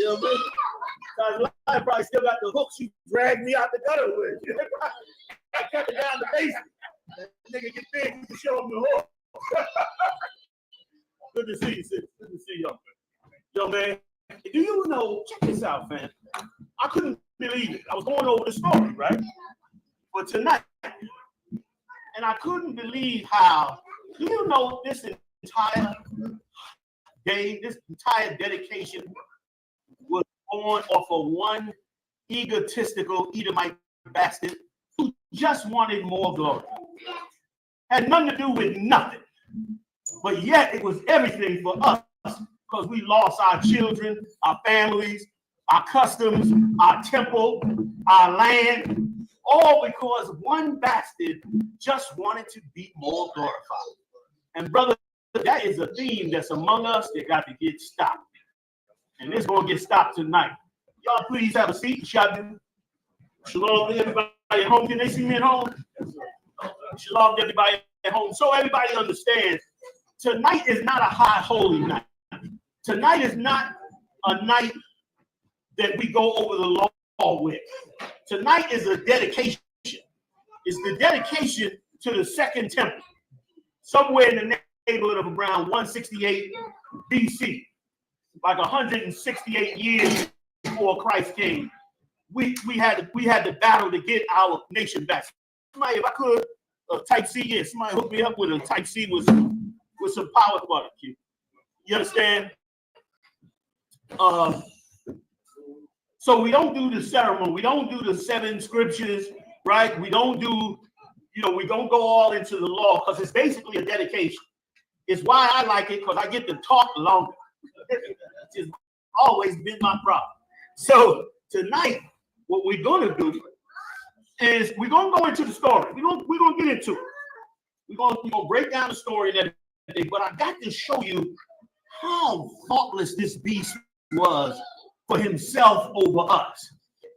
know what I mean? Because I probably still got the hooks you dragged me out the gutter with. I kept it down the basement. That nigga get big, you can show him the hook. Good to see you, sis. Good to see you, young man. Do you know, check this out, fam. I couldn't believe it. I was going over the story, right? But tonight, and I couldn't believe how, do you know this entire day, this entire dedication was born off of one egotistical Edomite bastard who just wanted more glory. Had nothing to do with nothing. But yet it was everything for us because we lost our children, our families, our customs, our temple, our land, all because one bastard just wanted to be more glorified. And brother, that is a theme that's among us that got to get stopped. And it's going to get stopped tonight. Y'all please have a seat. Shalom to everybody at home. Can they see me at home? Shalom to everybody at home. So everybody understands, tonight is not a high holy night. Tonight is not a night that we go over the law with. Tonight is a dedication. It's the dedication to the second temple, somewhere in the neighborhood of around 168 BC, like 168 years before Christ came. We had the battle to get our nation back. Somebody, if I could, type C, yeah, somebody hook me up with a type C with some power barbecue. You understand? So we don't do the ceremony. We don't do the 7 scriptures, right? We don't do, we don't go all into the law because it's basically a dedication. It's why I like it, because I get to talk longer. It's always been my problem. So tonight, what we're going to do is we're going to go into the story. We're going to get into it. We're going to break down the story and everything, but I got to show you how thoughtless this beast was for himself over us.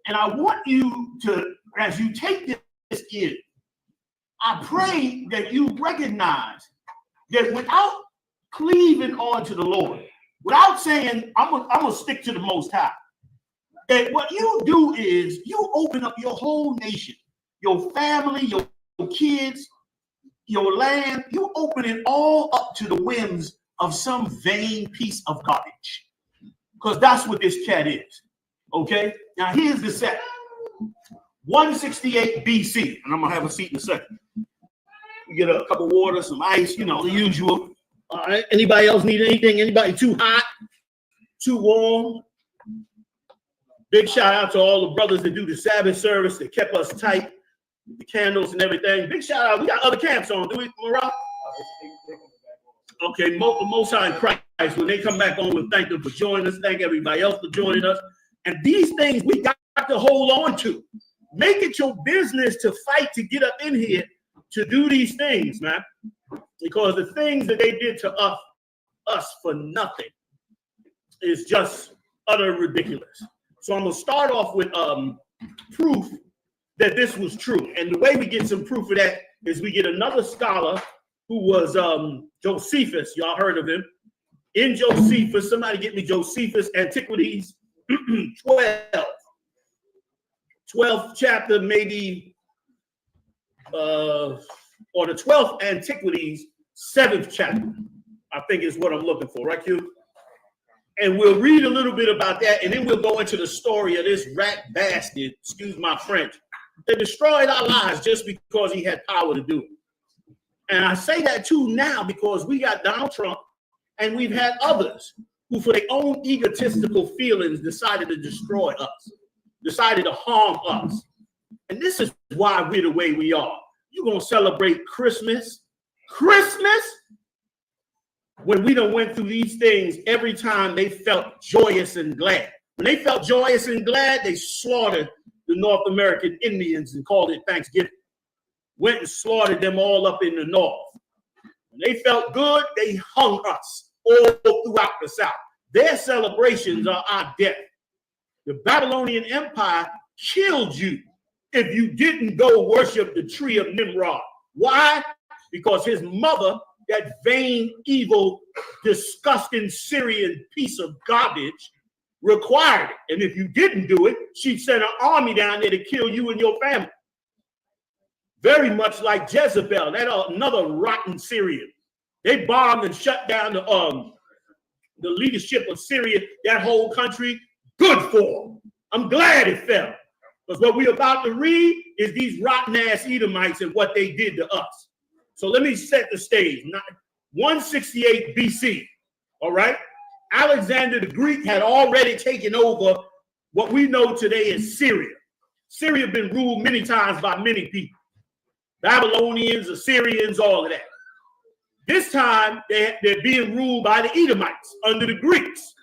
And I want you to, as you take this in, I pray that you recognize that without cleaving on to the Lord, without saying, I'm gonna stick to the Most High, that what you do is you open up your whole nation, your family, your kids, your land, you open it all up to the whims of some vain piece of garbage. Because that's what this cat is. Okay? Now here's the set. 168 BC. And I'm gonna have a seat in a second. We get a cup of water, some ice, the usual. All right. Anybody else need anything? Anybody too hot? Too warm? Big shout out to all the brothers that do the Sabbath service that kept us tight, the candles and everything. Big shout out. We got other camps on, do we, Morale? Okay, Most High in Christ. When they come back on, we'll thank them for joining us. Thank everybody else for joining us. And these things we got to hold on to. Make it your business to fight to get up in here to do these things, man. Because the things that they did to us for nothing is just utter ridiculous. So I'm going to start off with proof that this was true. And the way we get some proof of that is we get another scholar who was Josephus. Y'all heard of him. In Josephus, somebody get me Josephus, Antiquities 12th chapter, maybe, or the 12th Antiquities, 7th chapter, I think is what I'm looking for, right, Q? And we'll read a little bit about that, and then we'll go into the story of this rat bastard, excuse my French, that destroyed our lives just because he had power to do it. And I say that too now because we got Donald Trump, and we've had others who, for their own egotistical feelings, decided to destroy us, decided to harm us. And this is why we're the way we are. You're going to celebrate Christmas when we done went through these things every time they felt joyous and glad. When they felt joyous and glad, they slaughtered the North American Indians and called it Thanksgiving. Went and slaughtered them all up in the north. When they felt good, they hung us all throughout the South. Their celebrations are our death. The Babylonian Empire killed you if you didn't go worship the tree of Nimrod. Why? Because his mother, that vain, evil, disgusting Syrian piece of garbage, required it. And if you didn't do it, she'd send an army down there to kill you and your family. Very much like Jezebel, another rotten Syrian. They bombed and shut down the leadership of Syria, that whole country. Good for them. I'm glad it fell. Because what we're about to read is these rotten ass Edomites and what they did to us. So let me set the stage. 168 BC. All right. Alexander the Greek had already taken over what we know today as Syria. Syria had been ruled many times by many people. Babylonians, Assyrians, all of that. This time, they're being ruled by the Edomites under the Greeks.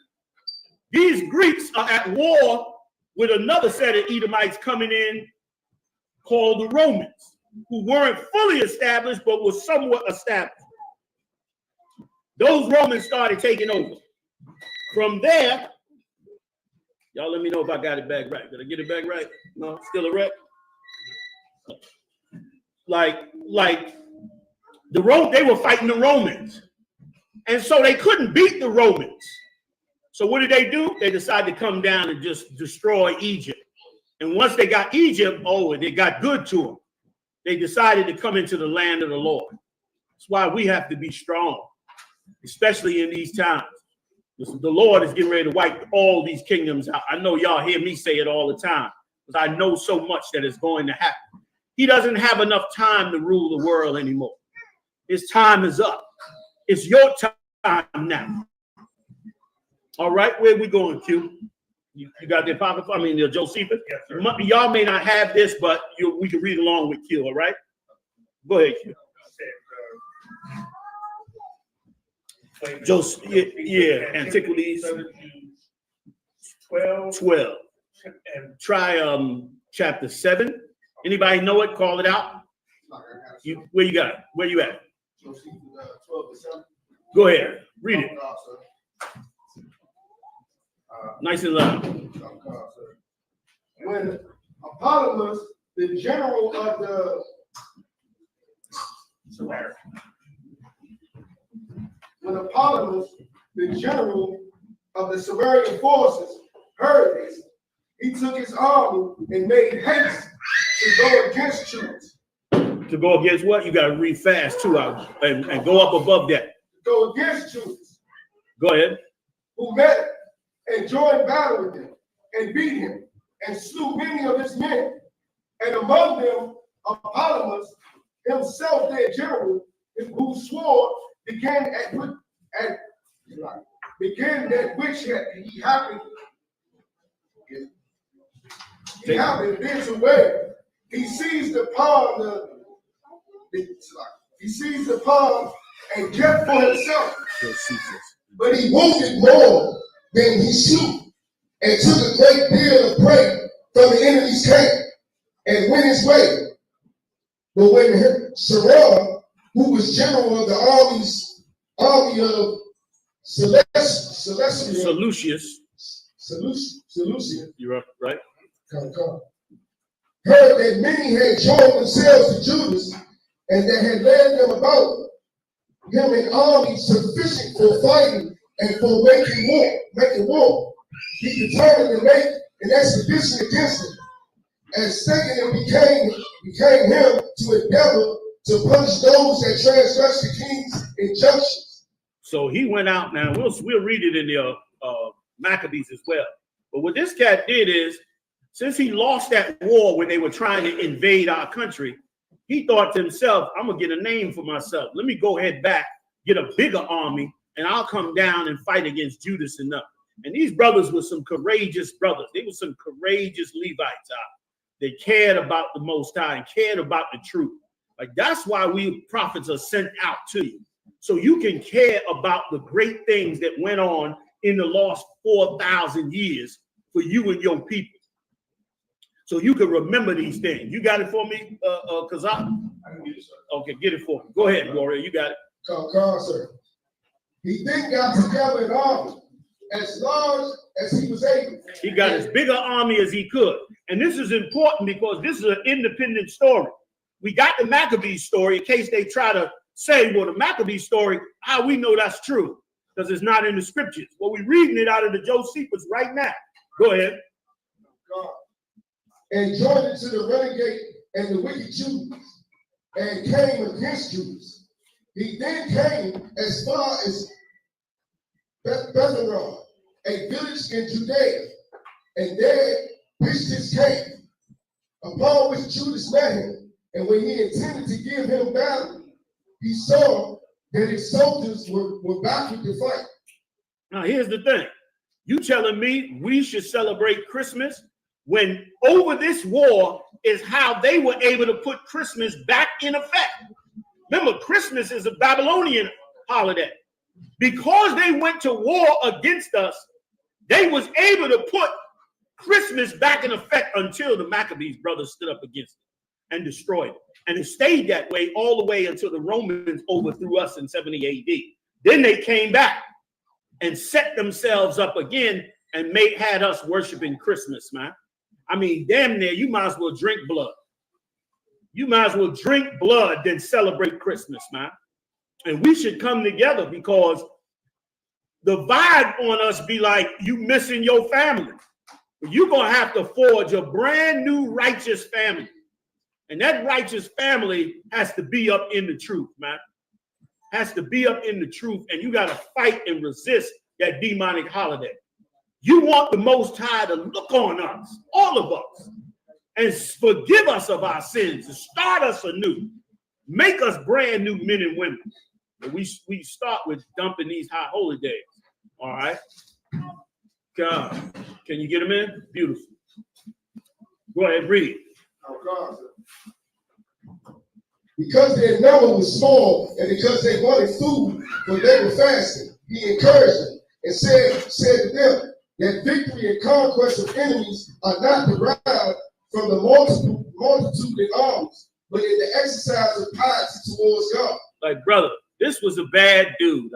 These Greeks are at war with another set of Edomites coming in called the Romans, who weren't fully established, but were somewhat established. Those Romans started taking over. From there, y'all let me know if I got it back right. Did I get it back right? No, still a wreck? Like they were fighting the Romans. And so they couldn't beat the Romans. So what did they do? They decided to come down and just destroy Egypt. And once they got Egypt, it got good to them. They decided to come into the land of the Lord. That's why we have to be strong, especially in these times. The Lord is getting ready to wipe all these kingdoms out. I know y'all hear me say it all the time, because I know so much that is going to happen. He doesn't have enough time to rule the world anymore. His time is up. It's your time now. All right, where we going, Q? You got the Apocrypha? I mean, the Josephus? Yes, sir. Y'all may not have this, but we can read along with Q, all right? Go ahead, Q. Antiquities 12. And try chapter 7. Anybody know it? Call it out. Where you got it? Where you at? Go ahead. Read it. Nice and loud. When Apollos, the general of the Sumerian forces heard this, he took his army and made haste to go against Judas. To go against what? You got to read fast too, and go up above that. Go against Judas. Go ahead. Who met him and joined battle with him and beat him and slew many of his men. And among them, Apollos himself, their general, who swore began that which he happened. He happened this away. He seized upon and kept for himself. But he wounded more than he slew, and took a great deal of prey from the enemy's camp, and went his way. But when Sarah, who was general of the army of Seleucus, you're right. Heard that many had joined themselves to Judas, and that had led them about him in armies sufficient for fighting and for making war. He determined to make an expedition against him, and second it became him to endeavor to punish those that transgress the king's injunctions. So he went out. Now we'll read it in the Maccabees as well. But what this cat did is, since he lost that war when they were trying to invade our country, he thought to himself, I'm gonna get a name for myself. Let me go ahead back, get a bigger army, and I'll come down and fight against Judas and them. And these brothers were some courageous brothers. They were some courageous Levites. They cared about the Most High and cared about the truth. Like, that's why we prophets are sent out to you, so you can care about the great things that went on in the last 4,000 years for you and your people. So you can remember these things. You got it for me, Kazak? Okay, get it for me. Go ahead, Warrior. You got it. Come, sir. He then got together an army as large as he was able. He got as big an army as he could. And this is important because this is an independent story. We got the Maccabees story in case they try to say, well, the Maccabees story, how we know that's true. because it's not in the scriptures. Well, we're reading it out of the Josephus right now. Go ahead. God. And joined into the renegade and the wicked Jews, and came against Jews. He then came as far as Betharon, a village in Judea, and there pitched his camp, upon which Judas met him. And when he intended to give him battle, he saw that his soldiers were backward to fight. Now, here's the thing. You telling me we should celebrate Christmas when over this war is how they were able to put Christmas back in effect. Remember, Christmas is a Babylonian holiday. Because they went to war against us, they was able to put Christmas back in effect until the Maccabees brothers stood up against it and destroyed it. And it stayed that way all the way until the Romans overthrew us in 70 AD. Then they came back and set themselves up again and had us worshiping Christmas, man. I mean, damn near, you might as well drink blood. You might as well drink blood than celebrate Christmas, man. And we should come together because the vibe on us be like, you missing your family. You're going to have to forge a brand new righteous family. And that righteous family has to be up in the truth, man. Has to be up in the truth. And you got to fight and resist that demonic holiday. You want the Most High to look on us, all of us, and forgive us of our sins, and start us anew. Make us brand new men and women. And we start with dumping these high holy days. All right. God, can you get them in? Beautiful. Go ahead, read. Oh, God. Because their number was small and because they wanted food, for they were fasting, he encouraged them and said to them that victory and conquest of enemies are not derived from the multitude in arms, but in the exercise of piety towards God. Like, brother, this was a bad dude.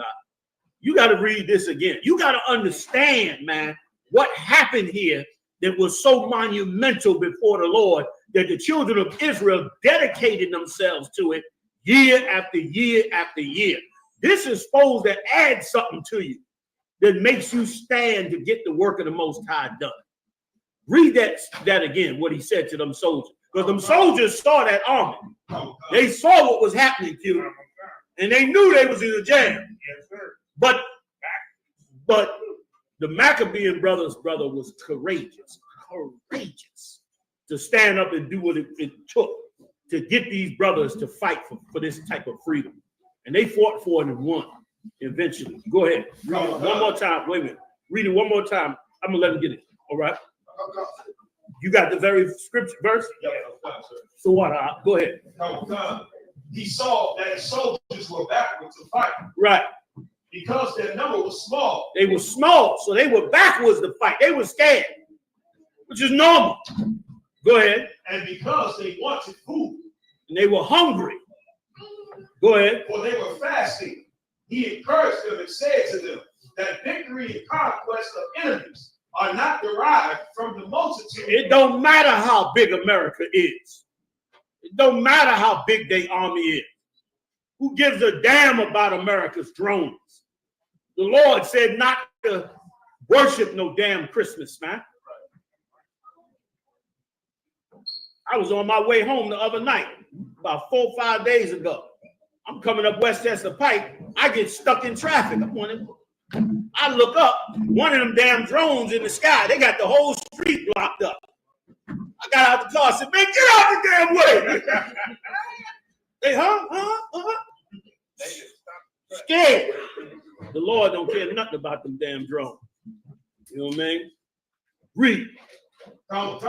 You got to read this again. You got to understand, man, what happened here that was so monumental before the Lord that the children of Israel dedicated themselves to it year after year after year. This is supposed to add something to you that makes you stand to get the work of the Most High done. Read that again, what he said to them soldiers. Because them soldiers saw that army. They saw what was happening to them. And they knew they was in a jam. Yes, sir. But the Maccabean brother was courageous to stand up and do what it took to get these brothers to fight for this type of freedom. And they fought for it and won eventually. Go ahead. Read it one more time. Wait a minute. Read it one more time. I'm going to let him get it. All right? You got the very scripture verse? Yeah, so what? Go ahead. He saw that his soldiers were backwards to fight. Right. Because their number was small. They were small, so they were backwards to fight. They were scared, which is normal. Go ahead. And because they wanted food. And they were hungry. Go ahead. For they were fasting. He encouraged them and said to them that victory and conquest of enemies are not derived from the multitude. It don't matter how big America is. It don't matter how big their army is. Who gives a damn about America's drones? The Lord said not to worship no damn Christmas, man. I was on my way home the other night, about 4 or 5 days ago. I'm coming up Westchester Pike. I get stuck in traffic. I look up, one of them damn drones in the sky. They got the whole street blocked up. I got out the car and said, man, get out the damn way. They, scared. The Lord don't care nothing about them damn drones. You know what I mean? Read. From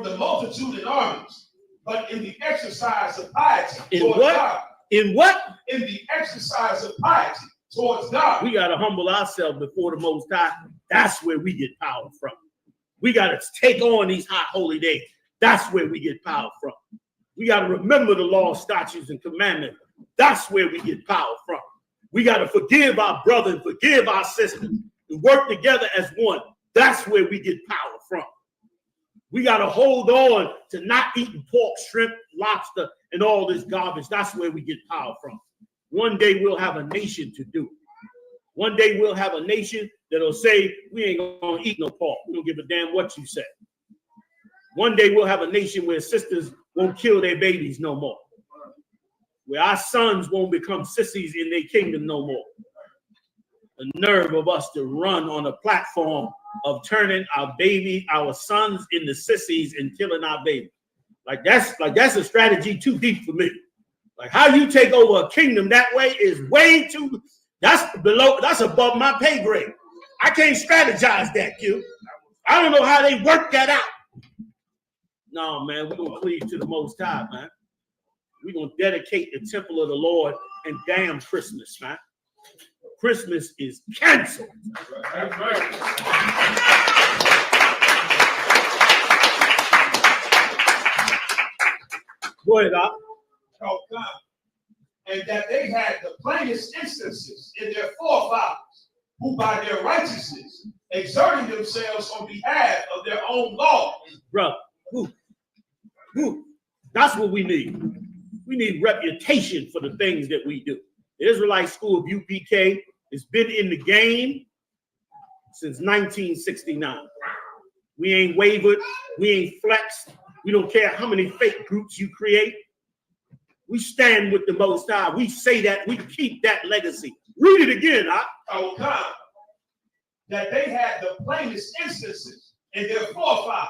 the multitude in armies, but in the exercise of piety. In what? God. In what? In the exercise of piety towards God. We got to humble ourselves before the Most High. That's where we get power from. We got to take on these high holy days. That's where we get power from. We got to remember the law, statutes, and commandments. That's where we get power from. We got to forgive our brother and forgive our sister and work together as one. That's where we get power from. We got to hold on to not eating pork, shrimp, lobster, and all this garbage. That's where we get power from. One day we'll have a nation to do it. One day we'll have a nation that'll say, we ain't gonna eat no pork. We don't give a damn what you say. One day we'll have a nation where sisters won't kill their babies no more. Where our sons won't become sissies in their kingdom no more. The nerve of us to run on a platform of turning our sons into sissies and killing our babies. Like that's a strategy too deep for me. Like how you take over a kingdom that way is way too, that's above my pay grade. I can't strategize that, Q. I don't know how they work that out. No, man, we're going to cleave to the Most High, man. We're going to dedicate the temple of the Lord and damn Christmas, man. Christmas is canceled. That's right. Go ahead, Doc. Oh, God. And that they had the plainest instances in their forefathers, who by their righteousness exerting themselves on behalf of their own laws. Brother, who? That's what we need. We need reputation for the things that we do. The Israelite School of UPK has been in the game since 1969. We ain't wavered. We ain't flexed. We don't care how many fake groups you create. We stand with the Most High. We say that. We keep that legacy. Read it again, huh? Oh, God. That they had the plainest instances in their forefathers,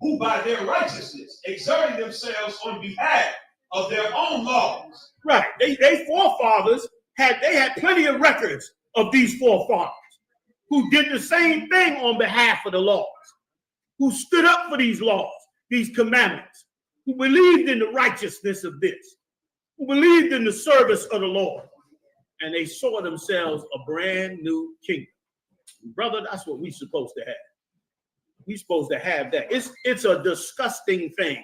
who by their righteousness exerting themselves on behalf of their own laws. Right. They forefathers had plenty of records of these forefathers who did the same thing on behalf of the laws, who stood up for these laws, these commandments, who believed in the righteousness of this, who believed in the service of the Lord, and they saw themselves a brand new kingdom. Brother, that's what we're supposed to have. We're supposed to have that. It's a disgusting thing.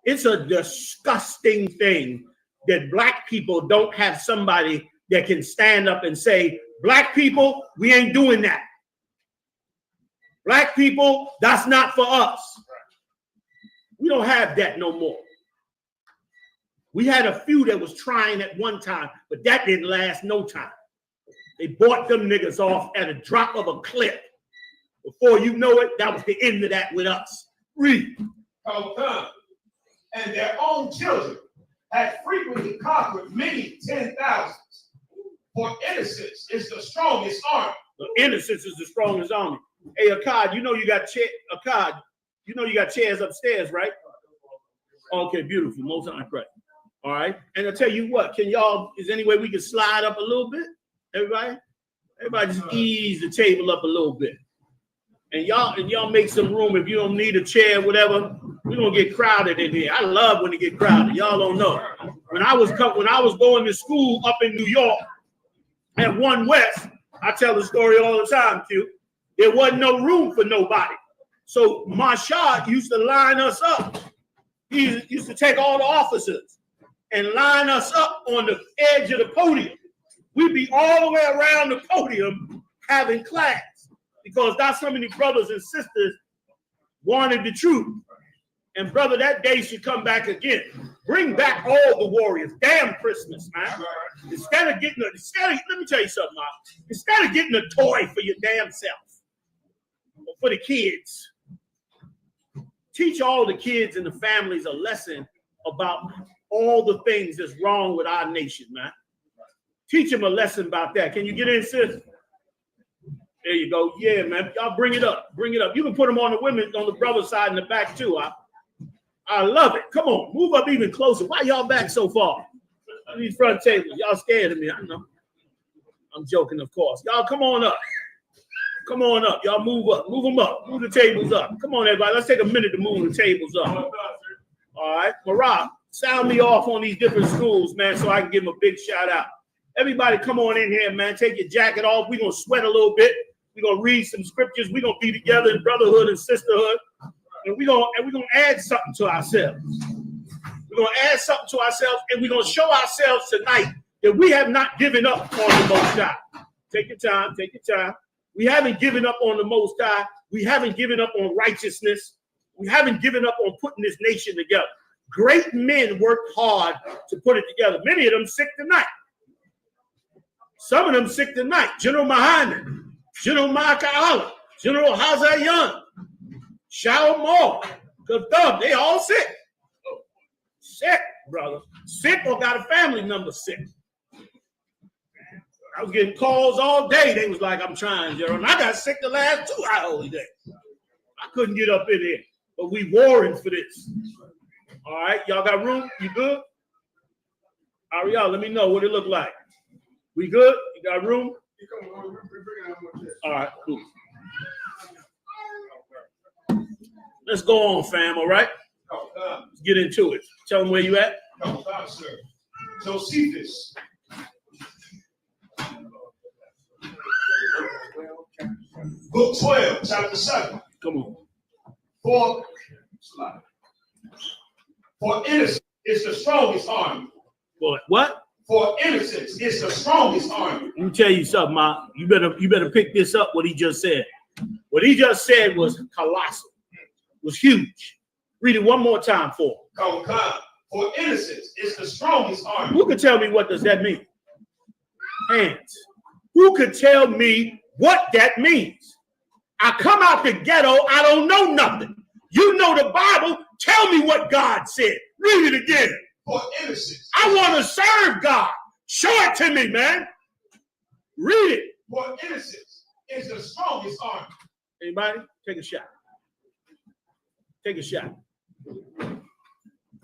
It's a disgusting thing that black people don't have somebody that can stand up and say, black people, we ain't doing that. Black people, that's not for us. We don't have that no more. We had a few that was trying at one time, but that didn't last no time. They bought them niggas off at a drop of a clip. Before you know it, that was the end of that with us. Read. Oh, God. And their own children had frequently conquered many 10,000s. For innocence is the strongest army. The innocence is the strongest army. Hey, Akkad, you know you got chairs upstairs, right? Okay, beautiful. Most time, correct. All right. And I'll tell you what, is there any way we can slide up a little bit? Everybody just ease the table up a little bit. And y'all make some room. If you don't need a chair, whatever, we're gonna get crowded in here. I love when it get crowded. Y'all don't know. When I was going to school up in New York at One West, I tell the story all the time, Q. There wasn't no room for nobody. So Marshad used to line us up. He used to take all the officers and line us up on the edge of the podium. We'd be all the way around the podium having class because that's how many brothers and sisters wanted the truth. And brother, that day should come back again. Bring back all the warriors. Damn Christmas, man. Let me tell you something, man. Instead of getting a toy for your damn self, or for the kids, teach all the kids and the families a lesson about all the things that's wrong with our nation, man. Teach them a lesson about that. Can you get in, sis? There you go. Yeah, man. Y'all bring it up. Bring it up. You can put them on the brother side in the back too. I love it. Come on, move up even closer. Why y'all back so far? These front tables. Y'all scared of me. I know. I'm joking, of course. Y'all come on up. Come on up. Y'all move up. Move them up. Move the tables up. Come on, everybody. Let's take a minute to move the tables up. All right. Marah, sound me off on these different schools, man, so I can give them a big shout out. Everybody come on in here, man. Take your jacket off. We're going to sweat a little bit. We're going to read some scriptures. We're going to be together in brotherhood and sisterhood. And we're going to add something to ourselves. We're going to add something to ourselves, and we're going to show ourselves tonight that we have not given up on the Most High. Take your time. Take your time. We haven't given up on the Most High. We haven't given up on righteousness. We haven't given up on putting this nation together. Great men worked hard to put it together. Many of them sick tonight. Some of them sick tonight. General Mahana, General Michael, General Hazayan, Shao Moore, Kathub, they all sick. Sick, brother. Sick or got a family member sick. I was getting calls all day. They was like, I'm trying, Gerald. And I got sick the last 2 hours days. I couldn't get up in here. But we warring for this. All right, y'all got room? You good? Ariel, let me know what it look like. We good? You got room? All right, cool. Let's go on, fam, all right? Let's get into it. Tell them where you at. Sir. Josephus. Book 12, chapter 7. Come on. For innocence is the strongest army. Boy, what? For innocence is the strongest army. Let me tell you something, Ma. You better pick this up, what he just said. What he just said was colossal, was huge. Read it one more time for him. For innocence is the strongest army. Who could tell me what does that mean? Hands. Who could tell me what that means? I come out the ghetto, I don't know nothing. You know the Bible, tell me what God said. Read it again. For innocence. I want to serve God. Show it to me, man. Read it. For innocence is the strongest army. Anybody? Take a shot. Take a shot.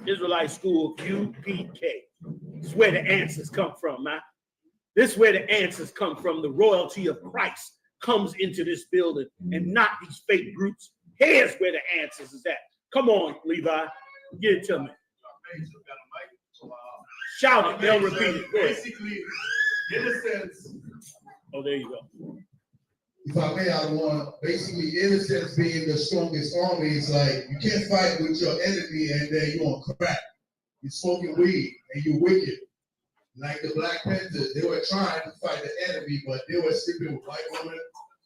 Israelite School, UPK. This is where the answers come from, man. This is where the answers come from. The royalty of Christ comes into this building and not these fake groups. Here's where the answers is at. Come on, Levi. Give it to me. Shout it. They'll repeat it. Basically, innocence. Oh, there you go. If I may, I want basically innocence being the strongest army. It's like you can't fight with your enemy and then you're on crack. You're smoking weed and you're wicked. Like the Black Panthers, they were trying to fight the enemy, but they were sleeping with white women.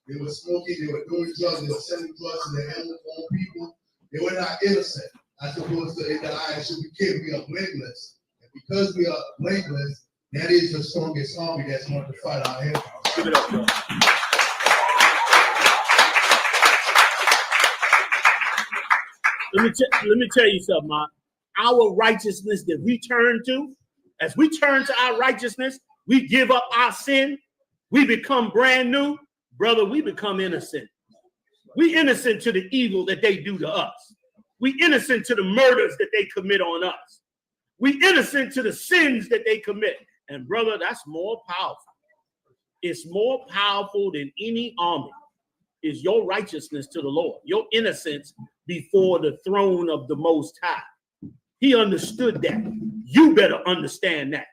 They were smoking. They were doing drugs. They were selling drugs to their own people. They were not innocent. As opposed to in the eyes of the kid, we are blameless. And because we are blameless, that is the strongest army that's going to fight our enemies. Give it up, bro. Let me tell you something, man. Our righteousness that we turn to, as we turn to our righteousness, we give up our sin, we become brand new. Brother, we become innocent. We innocent to the evil that they do to us. We innocent to the murders that they commit on us. We innocent to the sins that they commit. And brother, that's more powerful. It's more powerful than any army. Is your righteousness to the Lord, your innocence before the throne of the Most High. He understood that. You better understand that.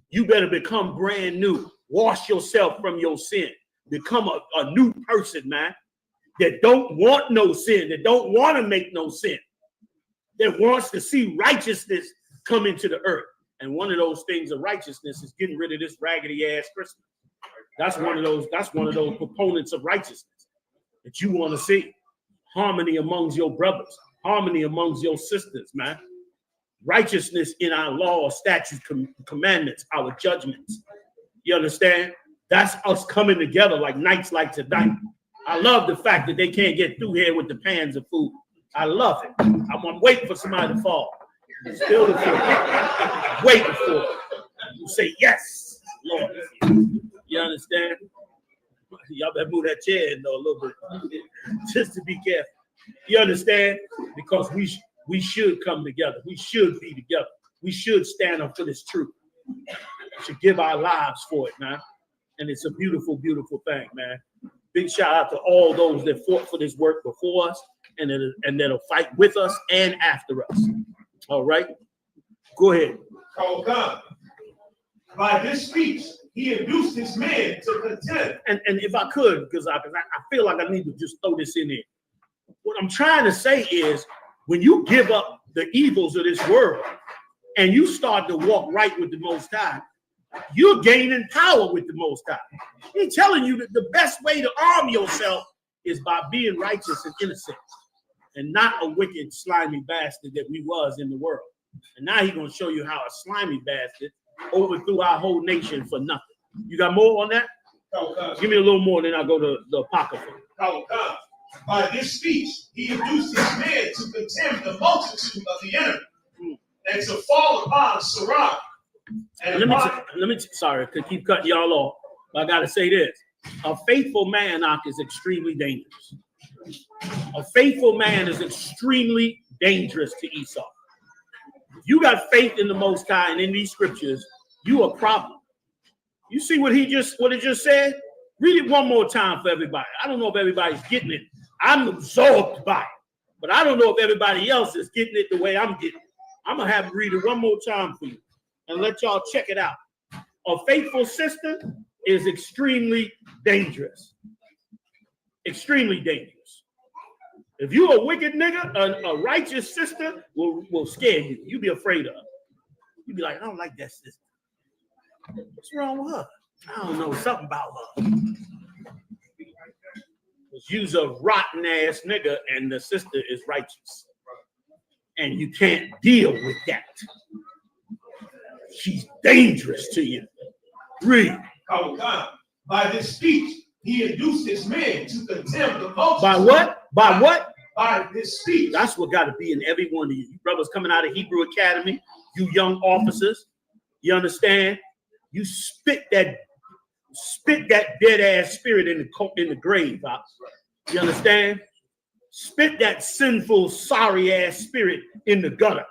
You better become brand new. Wash yourself from your sin. Become a new person, man, that don't want no sin, that don't want to make no sin, that wants to see righteousness come into the earth. And one of those things of righteousness is getting rid of this raggedy ass Christmas. That's one of those proponents of righteousness that you want to see. Harmony amongst your brothers, harmony amongst your sisters, man. Righteousness in our law, statutes, commandments, our judgments. You understand? That's us coming together like nights like tonight. I love the fact that they can't get through here with the pans of food. I love it. I'm waiting for somebody to fall. Still the food. Waiting for it. You say, yes, Lord. You understand? Y'all better move that chair in though a little bit. Just to be careful. You understand? Because we should come together. We should be together. We should stand up for this truth. We should give our lives for it, man. And it's a beautiful, beautiful thing, man. Big shout out to all those that fought for this work before us and that'll fight with us and after us. All right? Go ahead. By this speech, he induced his men to contend. And if I could, because I feel like I need to just throw this in there. What I'm trying to say is, when you give up the evils of this world and you start to walk right with the Most High, you're gaining power with the Most High. He's telling you that the best way to arm yourself is by being righteous and innocent and not a wicked, slimy bastard that we was in the world. And now he's going to show you how a slimy bastard overthrew our whole nation for nothing. You got more on that? Hachaanakah. Give me a little more, then I'll go to the Apocrypha. Hachaanakah. By this speech, he induced his men to contemn the multitude of the enemy and to fall upon Sarah. And Sorry, I could keep cutting y'all off, but I got to say this. A faithful man, is extremely dangerous. A faithful man is extremely dangerous to Esau. If you got faith in the Most High and in these scriptures, you a problem. You see what it just said? Read it one more time for everybody. I don't know if everybody's getting it. I'm absorbed by it, but I don't know if everybody else is getting it the way I'm getting it. I'm going to have to read it one more time for you and let y'all check it out. A faithful sister is extremely dangerous. Extremely dangerous. If you a wicked nigga, a righteous sister will scare you. You be afraid of her. You be like, I don't like that sister. What's wrong with her? I don't know, something about her. You's a rotten ass nigga and the sister is righteous. And you can't deal with that. She's dangerous to you. Read. By this speech, he induced his men to contemn the multitude. By what? By what? By this speech. That's what got to be in every one of you. You brothers coming out of Hebrew Academy, you young officers, you understand? You spit that dead ass spirit in the grave. You understand? Spit that sinful, sorry ass spirit in the gutter.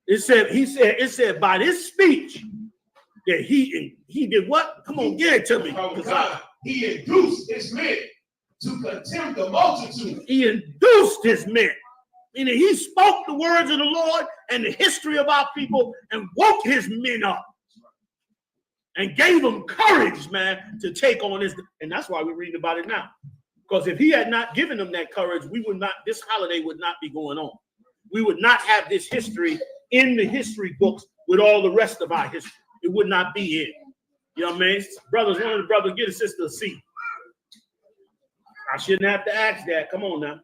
It said by this speech that he did what? Come on, get it to me. He induced his men to contemn the multitude. He induced his men. Meaning he spoke the words of the Lord and the history of our people and woke his men up. And gave them courage, man, to take on this. And that's why we're reading about it now. Because if he had not given them that courage, this holiday would not be going on. We would not have this history in the history books with all the rest of our history. It would not be here. You know what I mean? Brothers, one of the brothers, get a sister a seat. I shouldn't have to ask that. Come on now.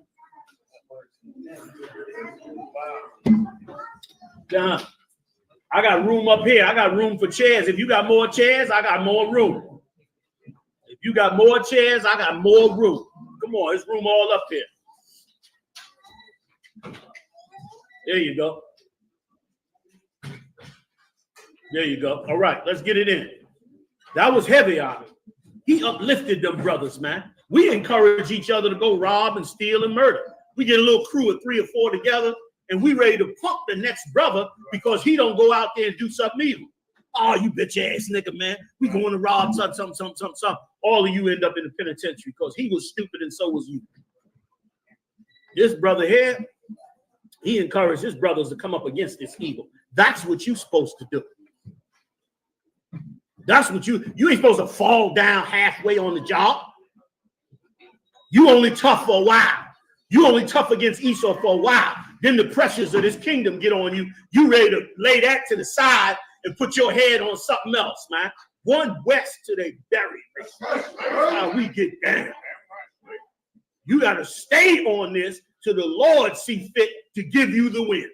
John. I got room up here. I got room for chairs. If you got more chairs, I got more room. If you got more chairs, I got more room. Come on, there's room all up here. There you go. There you go. All right, let's get it in. That was heavy on it. He uplifted them brothers, man. We encourage each other to go rob and steal and murder. We get a little crew of 3 or 4 together, and we ready to pump the next brother because he don't go out there and do something evil. Oh, you bitch ass nigga, man. We going to rob something. All of you end up in the penitentiary because he was stupid and so was you. This brother here, he encouraged his brothers to come up against this evil. That's what you're supposed to do. That's what you ain't supposed to fall down halfway on the job. You only tough for a while. You only tough against Esau for a while. Then the pressures of this kingdom get on you. You ready to lay that to the side and put your head on something else, man. One west to they bury. That's how we get down. You got to stay on this till the Lord see fit to give you the win.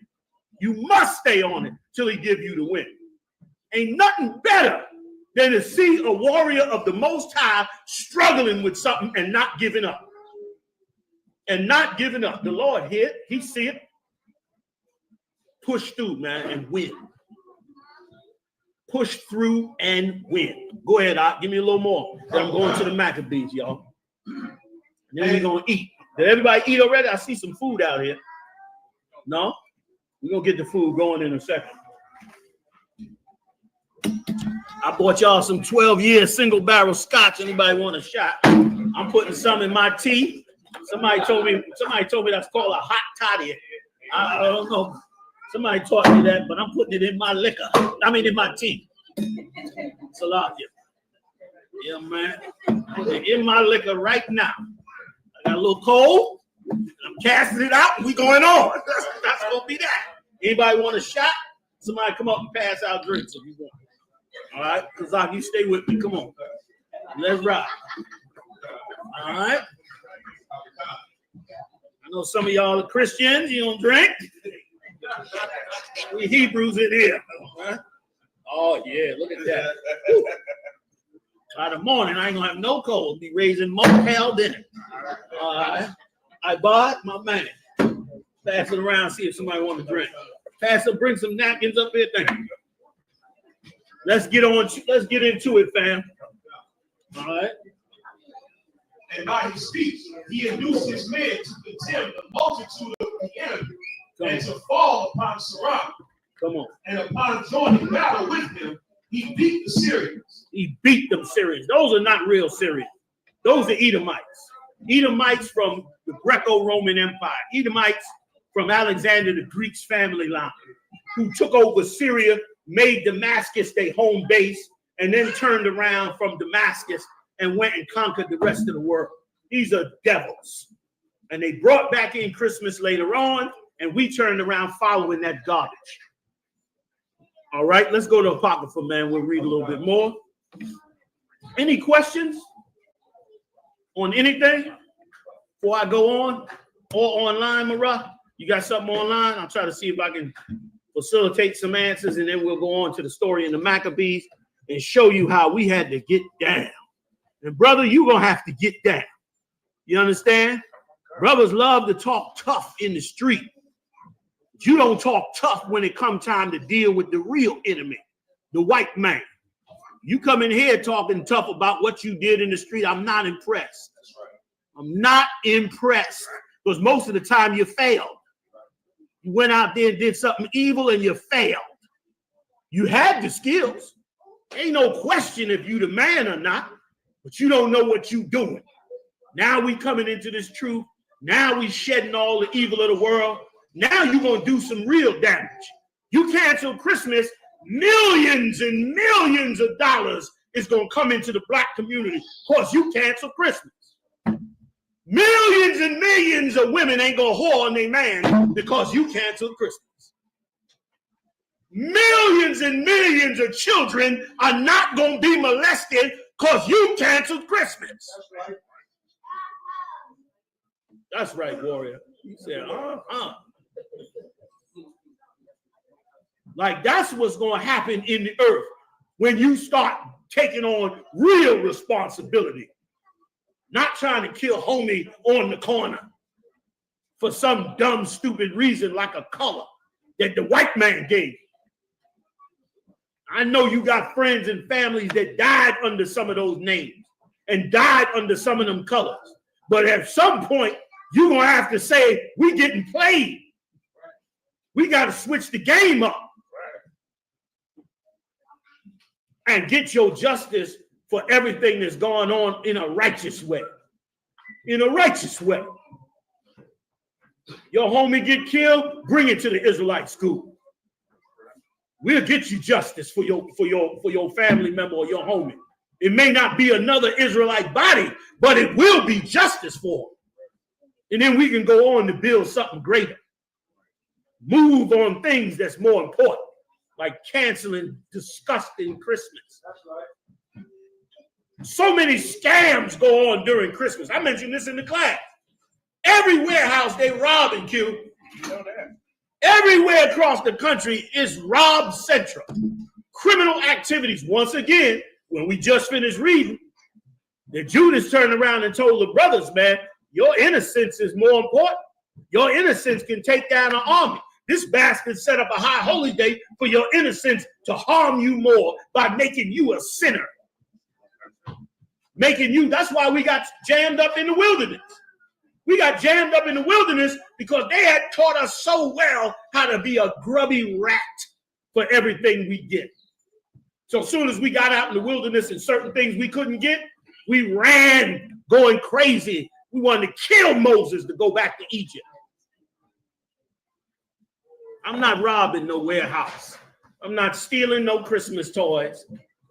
You must stay on it till he give you the win. Ain't nothing better than to see a warrior of the Most High struggling with something and not giving up. And not giving up. The Lord here, he see it. Push through, man, and win. Push through and win. Go ahead, give me a little more. Then I'm going to the Maccabees, y'all. And then we're going to eat. Did everybody eat already? I see some food out here. No? We're going to get the food going in a second. I bought y'all some 12-year single barrel scotch. Anybody want a shot? I'm putting some in my tea. Somebody told me that's called a hot toddy. I don't know. Somebody taught me that, but I'm putting it in my liquor. In my tea. Salakia. Yeah, man. Put it in my liquor right now. I got a little cold. I'm casting it out, and we going on. That's gonna be that. Anybody want a shot? Somebody come up and pass out drinks if you want. All right, Kazak, you stay with me. Come on. Let's rock. All right. I know some of y'all are Christians. You don't drink. We Hebrews in here. Huh? Oh, yeah. Look at that. morning, I ain't gonna have no cold. Be raising more hell dinner. I bought my man. Pass it around, see if somebody want to drink. Pass it, bring some napkins up here. Thank you. Let's get into it, fam. All right. And by his speech, he induced his men to contemn the multitude of the enemy and to fall upon Saram. Come on. And upon joining battle with him, he beat the Syrians. He beat them Syrians. Those are not real Syrians. Those are Edomites. Edomites from the Greco-Roman Empire. Edomites from Alexander the Greek's family line, who took over Syria, made Damascus their home base, and then turned around from Damascus and went and conquered the rest of the world. These are devils. And they brought back in Christmas later on, and we turned around following that garbage. All right, let's go to Apocrypha, man. We'll read a little bit more. Any questions on anything before I go on or online, Marah? You got something online? I'll try to see if I can facilitate some answers, and then we'll go on to the story in the Maccabees and show you how we had to get down. And brother, you're going to have to get down. You understand? Brothers love to talk tough in the street. But you don't talk tough when it comes time to deal with the real enemy, the white man. You come in here talking tough about what you did in the street. I'm not impressed. I'm not impressed because most of the time you failed. You went out there and did something evil and you failed. You had the skills. Ain't no question if you the man or not, but you don't know what you doing. Now we coming into this truth. Now we shedding all the evil of the world. Now you're going to do some real damage. You cancel Christmas, millions and millions of dollars is going to come into the black community because you cancel Christmas. Millions and millions of women ain't going to whore on their man because you canceled Christmas. Millions and millions of children are not going to be molested because you canceled Christmas. That's right. That's right, warrior. You said, Like that's what's going to happen in the earth when you start taking on real responsibility. Not trying to kill homie on the corner for some dumb, stupid reason like a color that the white man gave. I know you got friends and families that died under some of those names and died under some of them colors. But at some point, you're going to have to say, we getting played. We got to switch the game up and get your justice for everything that's going on in a righteous way. In a righteous way. Your homie get killed, bring it to the Israelite school. We'll get you justice for your family member or your homie. It may not be another Israelite body, but it will be justice for them. And then we can go on to build something greater. Move on things that's more important, like canceling disgusting Christmas. That's right. So many scams go on during Christmas. I mentioned this in the class. Every warehouse they rob and kill. Everywhere across the country is rob central. Criminal activities. Once again, when we just finished reading, the Judas turned around and told the brothers, man, your innocence is more important. Your innocence can take down an army. This bastard set up a high holy day for your innocence to harm you more by making you a sinner. Making you, that's why we got jammed up in the wilderness. We got jammed up in the wilderness because they had taught us so well how to be a grubby rat for everything we get. So as soon as we got out in the wilderness and certain things we couldn't get, we ran going crazy. We wanted to kill Moses to go back to Egypt. I'm not robbing no warehouse. I'm not stealing no Christmas toys.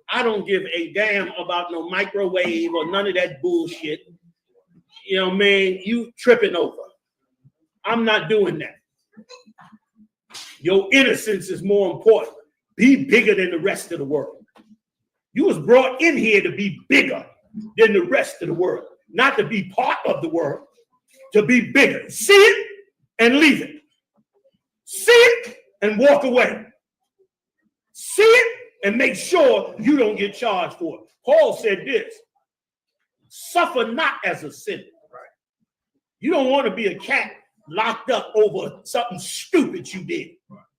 I don't give a damn about no microwave or none of that bullshit. You know what I mean? You tripping over. I'm not doing that. Your innocence is more important. Be bigger than the rest of the world. You was brought in here to be bigger than the rest of the world. Not to be part of the world, to be bigger. See it and leave it. See it and walk away. See it and make sure you don't get charged for it. Paul said this, suffer not as a sinner. You don't want to be a cat locked up over something stupid you did,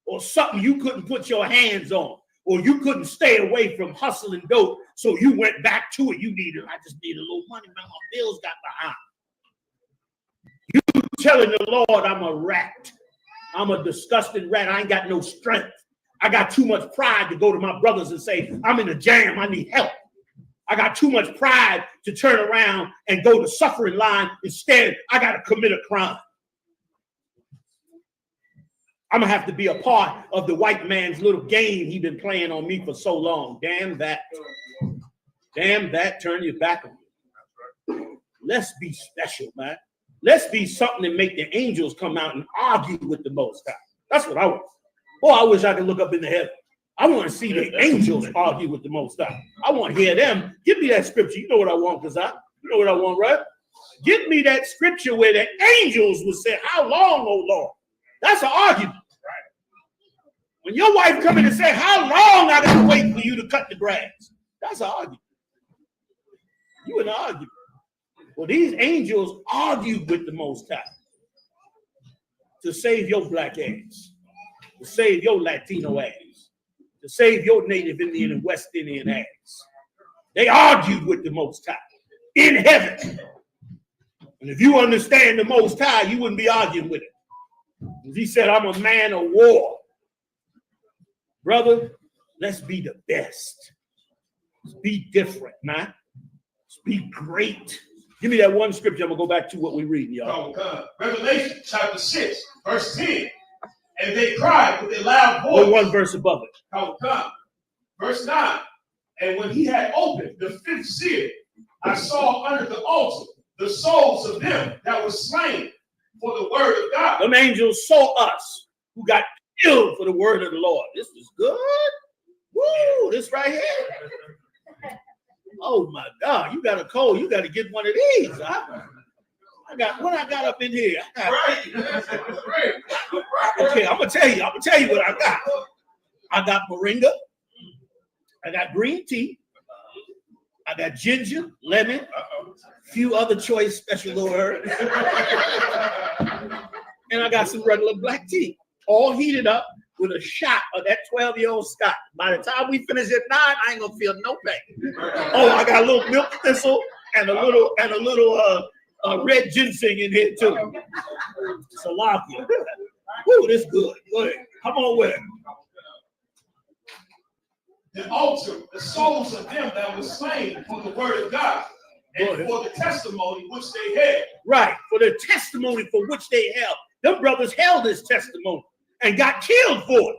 or something you couldn't put your hands on, or you couldn't stay away from hustling dope, so you went back to it. I just need a little money, man. My bills got behind. You telling the Lord, I'm a rat. I'm a disgusting rat. I ain't got no strength. I got too much pride to go to my brothers and say, I'm in a jam. I need help. I got too much pride to turn around and go to suffering line. Instead, I got to commit a crime. I'm going to have to be a part of the white man's little game he been playing on me for so long. Damn that. Damn that. Turn your back on me. Let's be special, man. Let's be something that make the angels come out and argue with the Most High. That's what I want. Boy, I wish I could look up into heaven. I want to see the angels argue with the Most High. I want to hear them. Give me that scripture. You know what I want, Kazak. You know what I want, right? Give me that scripture where the angels would say, how long, oh Lord? That's an argument. When your wife come in and say, how long I got to wait for you to cut the grass? That's an argument. You in an argument. Well, these angels argued with the Most High to save your black ass, to save your Latino ass, to save your Native Indian and West Indian ass. They argued with the Most High in heaven. And if you understand the Most High, you wouldn't be arguing with him. If he said, I'm a man of war. Brother, let's be the best. Let's be different, man. Let's be great. Give me that one scripture. I'm going to go back to what we read, y'all. Revelation chapter 6, verse 10. And they cried with a loud voice. One verse above it. Verse 9. And when he had opened the fifth seal, I saw under the altar the souls of them that were slain for the word of God. Them angels saw us who got killed for the word of the Lord. This is good. Woo, this right here. Oh my God, you got a cold. You got to get one of these. I got what I got up in here. Okay, I'm gonna tell you what I got. I got moringa. I got green tea. I got ginger, lemon, a few other choice special little herbs. And I got some regular black tea, all heated up with a shot of that 12-year-old Scott. By the time we finish at 9, I ain't gonna feel no pain. Oh, I got a little milk thistle and a little red ginseng in here too. Salakia. Woo, this good. Go ahead. Come on with it. The altar, the souls of them that were slain for the word of God and for the testimony which they had. Right, for the testimony for which they held. Them brothers held this testimony and got killed for it.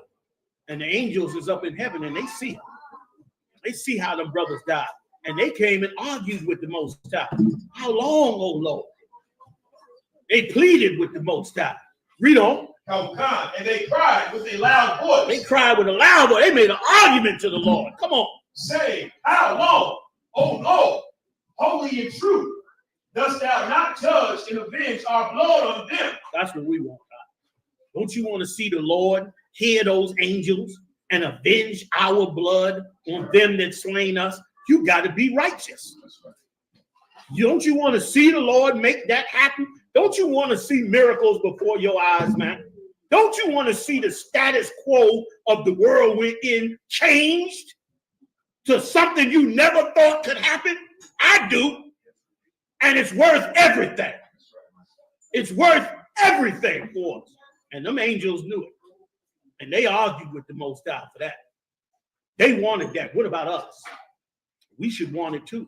And the angels is up in heaven and they see it. They see how them brothers died. And they came and argued with the Most High. How long, oh Lord? They pleaded with the Most High. Read on. And they cried with a loud voice. They cried with a loud voice. They made an argument to the Lord. Come on. Saying, how long, O Lord, holy and true, dost thou not judge and avenge our blood on them? That's what we want, God. Don't you want to see the Lord hear those angels and avenge our blood on them that slain us? You got to be righteous. Don't you want to see the Lord make that happen? Don't you want to see miracles before your eyes, man? Don't you want to see the status quo of the world we're in changed to something you never thought could happen? I do. And it's worth everything. It's worth everything for us. And them angels knew it. And they argued with the Most High for that. They wanted that. What about us? We should want it too.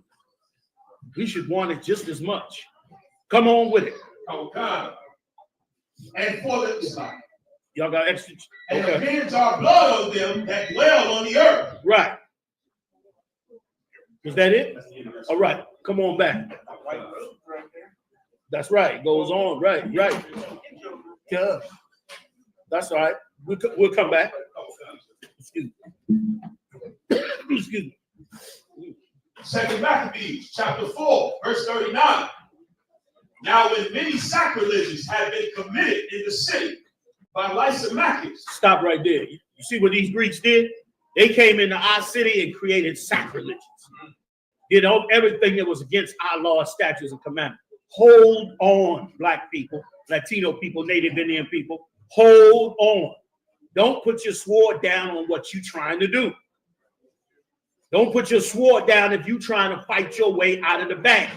We should want it just as much. Come on with it. Oh God. And for the y'all got extra. And avenge our blood on them that dwell on the earth. Right. Is that it? All right. Come on back. That's right. Goes on. Right. Yeah. That's all right. We'll come back. Excuse me. Excuse me. 2 Maccabees chapter 4, verse 39. Now when many sacrileges had been committed in the city by Lysimachus. Stop right there. You see what these Greeks did? They came into our city and created sacrilegious. Did everything that was against our law, statutes, and commandments. Hold on, black people, Latino people, Native Indian people. Hold on. Don't put your sword down on what you're trying to do. Don't put your sword down if you're trying to fight your way out of the bag.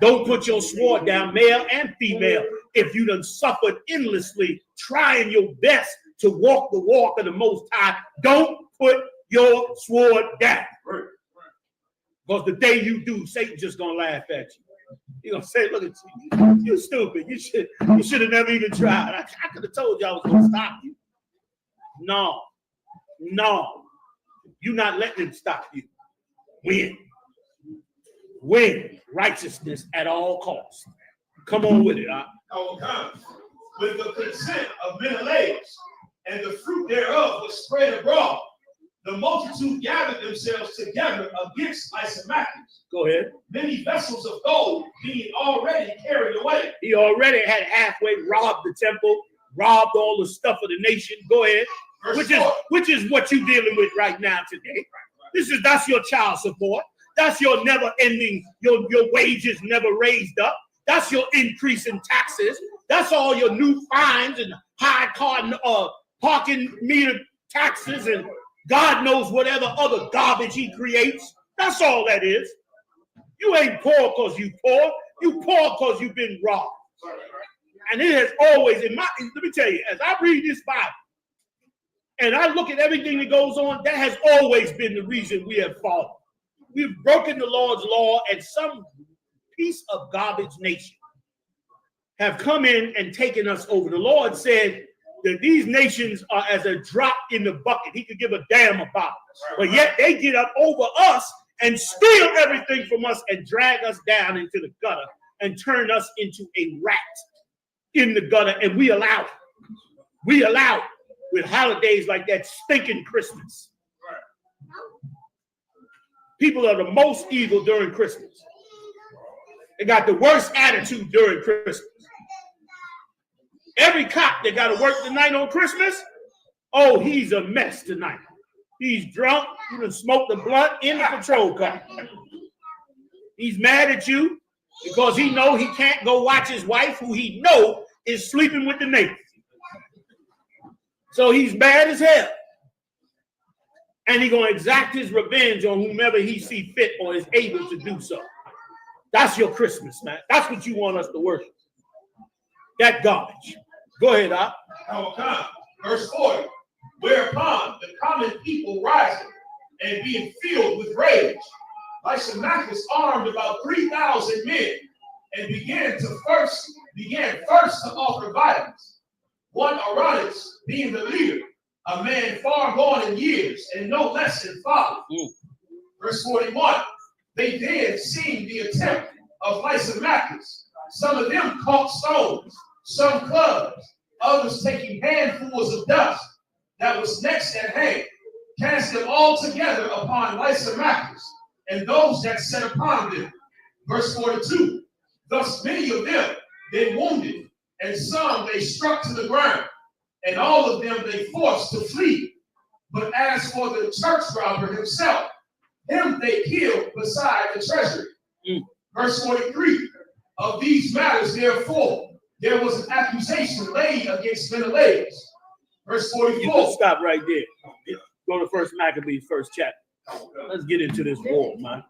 Don't put your sword down, male and female, if you done suffered endlessly, trying your best to walk the walk of the Most High. Don't put your sword down. Because the day you do, Satan's just going to laugh at you. He's going to say, look at you. You're stupid. You should have never even tried. I could have told you I was going to stop you. No. You're not letting him stop you. Win righteousness at all costs. Come on with it. Hachaanakah, with the consent of Menelaus, and the fruit thereof was spread abroad. The multitude gathered themselves together against Hachaanakah. Go ahead. Many vessels of gold being already carried away. He already had halfway robbed the temple, robbed all the stuff of the nation. Go ahead. Which is what you're dealing with right now today. That's your child support. That's your never ending, your wages never raised up. That's your increase in taxes. That's all your new fines and high car parking meter taxes and God knows whatever other garbage he creates. That's all that is. You ain't poor because you poor. You poor because you've been robbed. And it has always, let me tell you, as I read this Bible, and I look at everything that goes on, that has always been the reason we have fallen. We've broken the Lord's law, and some piece of garbage nation have come in and taken us over. The Lord said that these nations are as a drop in the bucket. He could give a damn about us. But yet they get up over us and steal everything from us and drag us down into the gutter and turn us into a rat in the gutter. And we allow it. We allow it with holidays like that stinking Christmas. People are the most evil during Christmas. They got the worst attitude during Christmas. Every cop that got to work tonight on Christmas, oh, he's a mess tonight. He's drunk. He done smoked the blunt in the patrol car. He's mad at you because he know he can't go watch his wife, who he know is sleeping with the neighbor. So he's mad as hell. And he's going to exact his revenge on whomever he see fit or is able to do so. That's your Christmas, man. That's what you want us to worship. That garbage. Go ahead, Doc. Hachaanakah, verse 40. Whereupon the common people rising and being filled with rage, Hachaanakah armed about 3,000 men and began first to offer violence. One Aronix being the leader, a man far gone in years and no less than folly. Verse 41. They then, seeing the attempt of Hachaanakah, some of them caught stones, some clubs, others taking handfuls of dust that was next at hand, cast them all together upon Hachaanakah and those that sat upon them. Verse 42. Thus many of them they wounded, and some they struck to the ground, and all of them they forced to flee. But as for the church robber himself, him they killed beside the treasury. Verse 43. Of these matters, therefore, there was an accusation laid against Menelaus. Verse 44. You can stop right there. Go to First Maccabees, first chapter. Let's get into this war, man.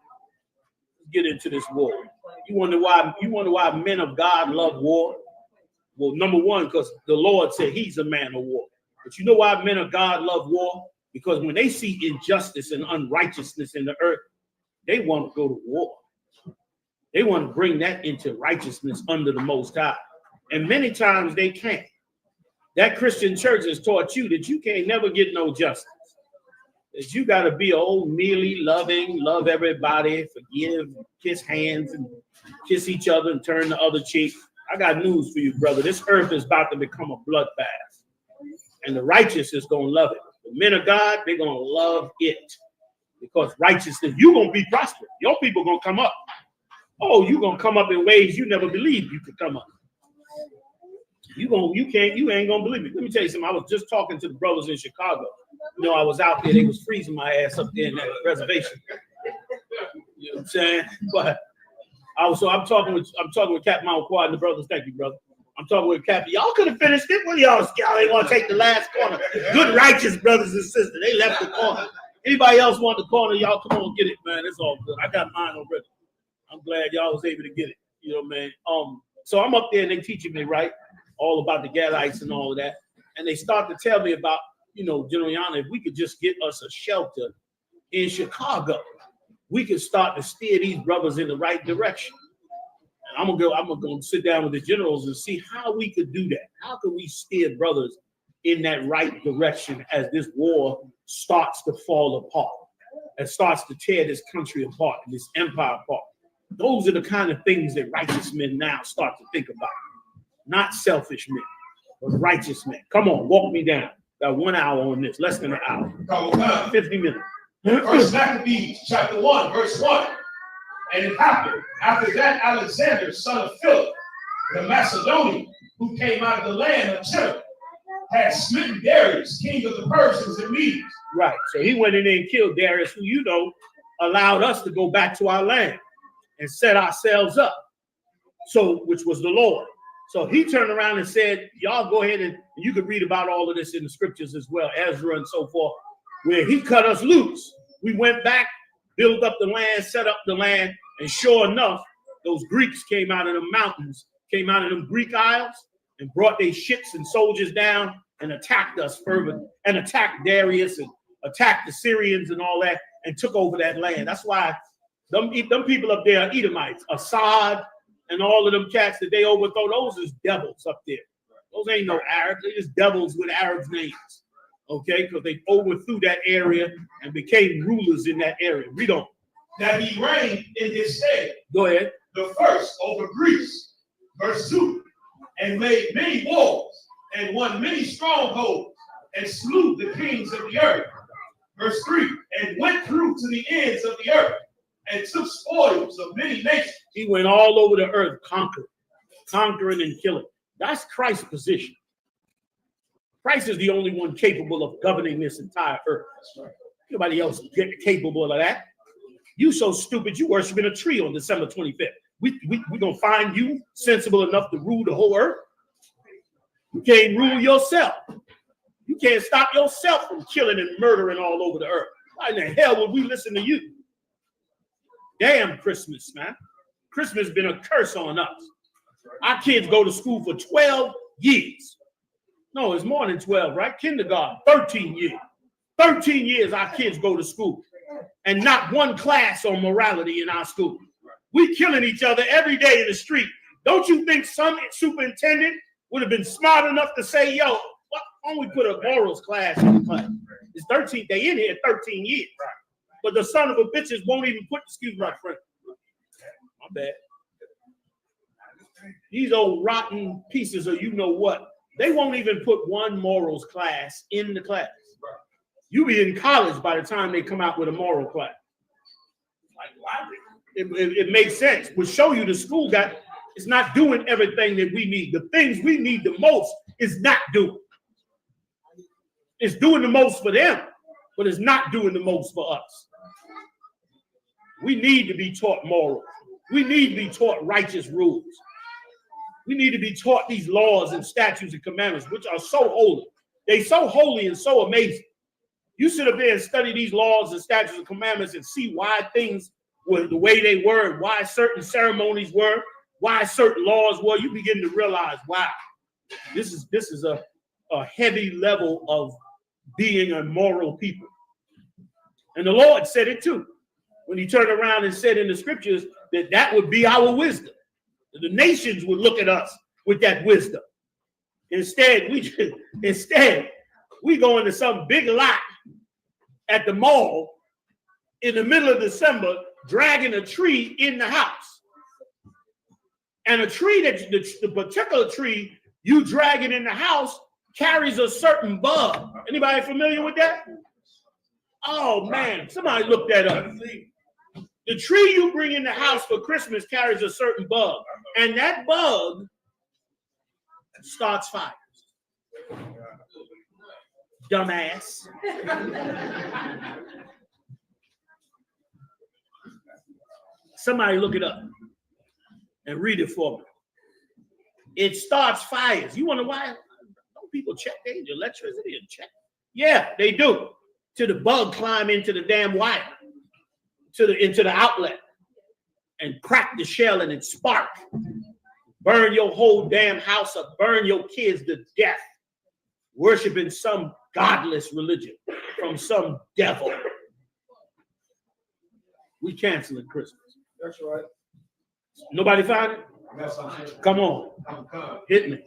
Let's get into this war. You wonder why men of God love war? Well, number one, because the Lord said he's a man of war. But you know why men of God love war? Because when they see injustice and unrighteousness in the earth, they want to go to war. They want to bring that into righteousness under the Most High. And many times they can't. That Christian church has taught you that you can't never get no justice. That you got to be old, mealy, loving, love everybody, forgive, kiss hands, and kiss each other and turn the other cheek. I got news for you, brother. This earth is about to become a bloodbath. And the righteous is going to love it. The men of God, they're going to love it. Because righteousness, you're going to be prosperous. Your people going to come up. Oh, you're going to come up in ways you never believed you could come up. You ain't gonna believe it. Let me tell you something. I was just talking to the brothers in Chicago. You know, I was out there, they was freezing my ass up there in that reservation. You know what I'm saying? But I'm talking with Captain Mountquad and the brothers. Thank you, brother. I'm talking with Captain. Y'all could have finished it. Well, y'all ain't want to take the last corner. Good righteous brothers and sisters. They left the corner. Anybody else want the corner? Y'all come on, get it, man. It's all good. I got mine already. I'm glad y'all was able to get it. You know, man. So I'm up there and they teaching me, right, all about the Gadites and all of that. And they start to tell me about, you know, General Yana, if we could just get us a shelter in Chicago, we could start to steer these brothers in the right direction. And I'm gonna go sit down with the generals and see how we could do that. How can we steer brothers in that right direction as this war starts to fall apart and starts to tear this country apart and this empire apart? Those are the kind of things that righteous men now start to think about. Not selfish men, but righteous men. Come on, walk me down. Got 1 hour on this, less than an hour. 50 minutes. First Maccabees, chapter 1, verse 1. And it happened after that Alexander, son of Philip, the Macedonian, who came out of the land of China, had smitten Darius, king of the Persians and Medes. Right. So he went in there and killed Darius, who, you know, allowed us to go back to our land and set ourselves up. So, which was the Lord. So he turned around and said, y'all go ahead and you can read about all of this in the scriptures as well, Ezra and so forth, where he cut us loose. We went back, built up the land, set up the land, and sure enough, those Greeks came out of the mountains, came out of them Greek isles, and brought their ships and soldiers down and attacked us further, and attacked Darius and attacked the Syrians and all that, and took over that land. That's why them people up there are Edomites, Assad, and all of them cats that they overthrow, those is devils up there. Those ain't no Arabs, they just devils with Arabs' names. Okay, because they overthrew that area and became rulers in that area. Read on. That he reigned in his stead. Go ahead. The first over Greece, verse 2, and made many wars, and won many strongholds, and slew the kings of the earth. Verse 3, and went through to the ends of the earth, and took spoils of many nations. He went all over the earth, conquering and killing. That's Christ's position. Christ is the only one capable of governing this entire earth. Nobody else capable of that. You so stupid, you worshiping a tree on December 25th. We gonna find you sensible enough to rule the whole earth? You can't rule yourself. You can't stop yourself from killing and murdering all over the earth. Why in the hell would we listen to you? Damn Christmas, man. Christmas has been a curse on us. Our kids go to school for 12 years. No, it's more than 12, right? Kindergarten, 13 years. 13 years our kids go to school. And not one class on morality in our school. We killing each other every day in the street. Don't you think some superintendent would have been smart enough to say, yo, why don't we put a morals class in the class? It's 13, they in here 13 years. But the son of a bitches won't even put, excuse my friend. My bad. These old rotten pieces of you know what, they won't even put one morals class in the class. You be in college by the time they come out with a moral class. It makes sense. We'll show you the school it's not doing everything that we need. The things we need the most is not doing. It's doing the most for them, but it's not doing the most for us. We need to be taught morals. We need to be taught righteous rules. We need to be taught these laws and statutes and commandments, which are so holy. They're so holy and so amazing. You sit up there and study these laws and statutes and commandments and see why things were the way they were, why certain ceremonies were, why certain laws were. You begin to realize, wow, this is a heavy level of being a moral people. And the Lord said it too, when he turned around and said in the scriptures that would be our wisdom. The nations would look at us with that wisdom. Instead, we go into some big lot at the mall in the middle of December, dragging a tree in the house. And a tree the particular tree you drag it in the house carries a certain bug. Anybody familiar with that? Oh man, somebody look that up. The tree you bring in the house for Christmas carries a certain bug. And that bug starts fires. Dumbass. Somebody look it up and read it for me. It starts fires. You wonder why? Don't people check their electricity and check? Yeah, they do. Till the bug climb into the damn wire, into the outlet, and crack the shell and it spark. Burn your whole damn house up. Burn your kids to death. Worshiping some godless religion from some devil. We canceling Christmas. That's right. Nobody found it? Come on. Hit me.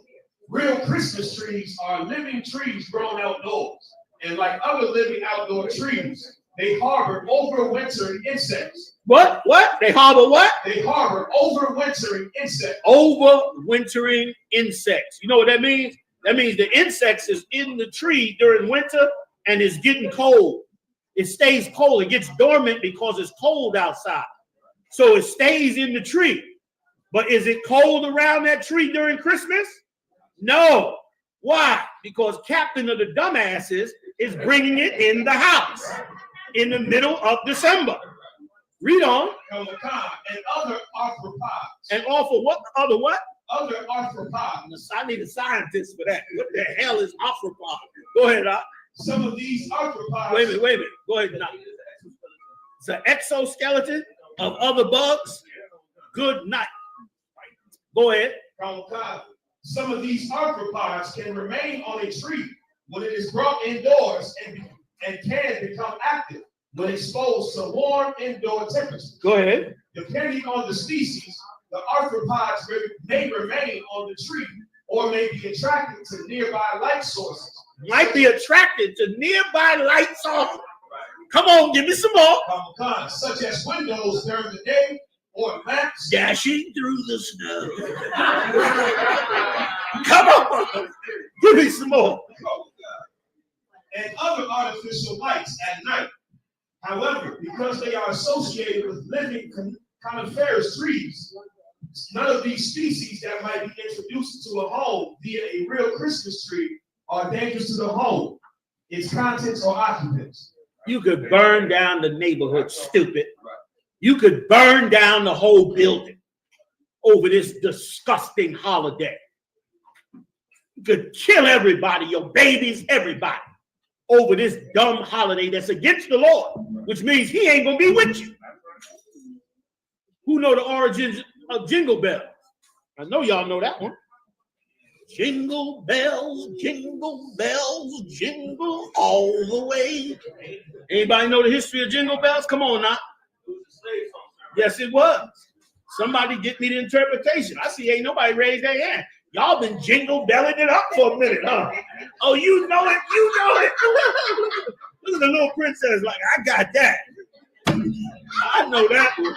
Real Christmas trees are living trees grown outdoors. And like other living outdoor trees, they harbor overwintering insects. What? They harbor what? They harbor overwintering insects. Overwintering insects. You know what that means? That means the insects is in the tree during winter and it's getting cold. It stays cold. It gets dormant because it's cold outside. So it stays in the tree. But is it cold around that tree during Christmas? No. Why? Because Captain of the Dumbasses is bringing it in the house in the middle of December. Read on. And other arthropods. And offer what? Other what? Other arthropods. I need a scientist for that. What the hell is arthropod? Go ahead, Doc. Some of these arthropods. Wait a minute. Go ahead, Doc. It's an exoskeleton of other bugs. Good night. Go ahead. Some of these arthropods can remain on a tree when it is brought indoors and can become active when exposed to warm indoor temperatures. Go ahead. Depending on the species, the arthropods may remain on the tree or may be attracted to nearby light sources. Might be attracted to nearby light sources. Come on, give me some more. Such as windows during the day or lamps dashing through the snow. Come on, give me some more. And other artificial lights at night. However, because they are associated with living coniferous trees, none of these species that might be introduced to a home via a real Christmas tree are dangerous to the home, its contents, or occupants. You could burn down the neighborhood, stupid. You could burn down the whole building over this disgusting holiday. You could kill everybody, your babies, everybody, over this dumb holiday that's against the Lord, which means he ain't gonna be with you. Who know the origins of Jingle Bells? I know y'all know that one. Jingle bells, jingle all the way. Anybody know the history of Jingle Bells? Come on now. Yes, it was. Somebody get me the interpretation. I see ain't nobody raised their hand. Y'all been jingle belling it up for a minute, huh? Oh, you know it. Look at the little princess like, I got that. I know that one.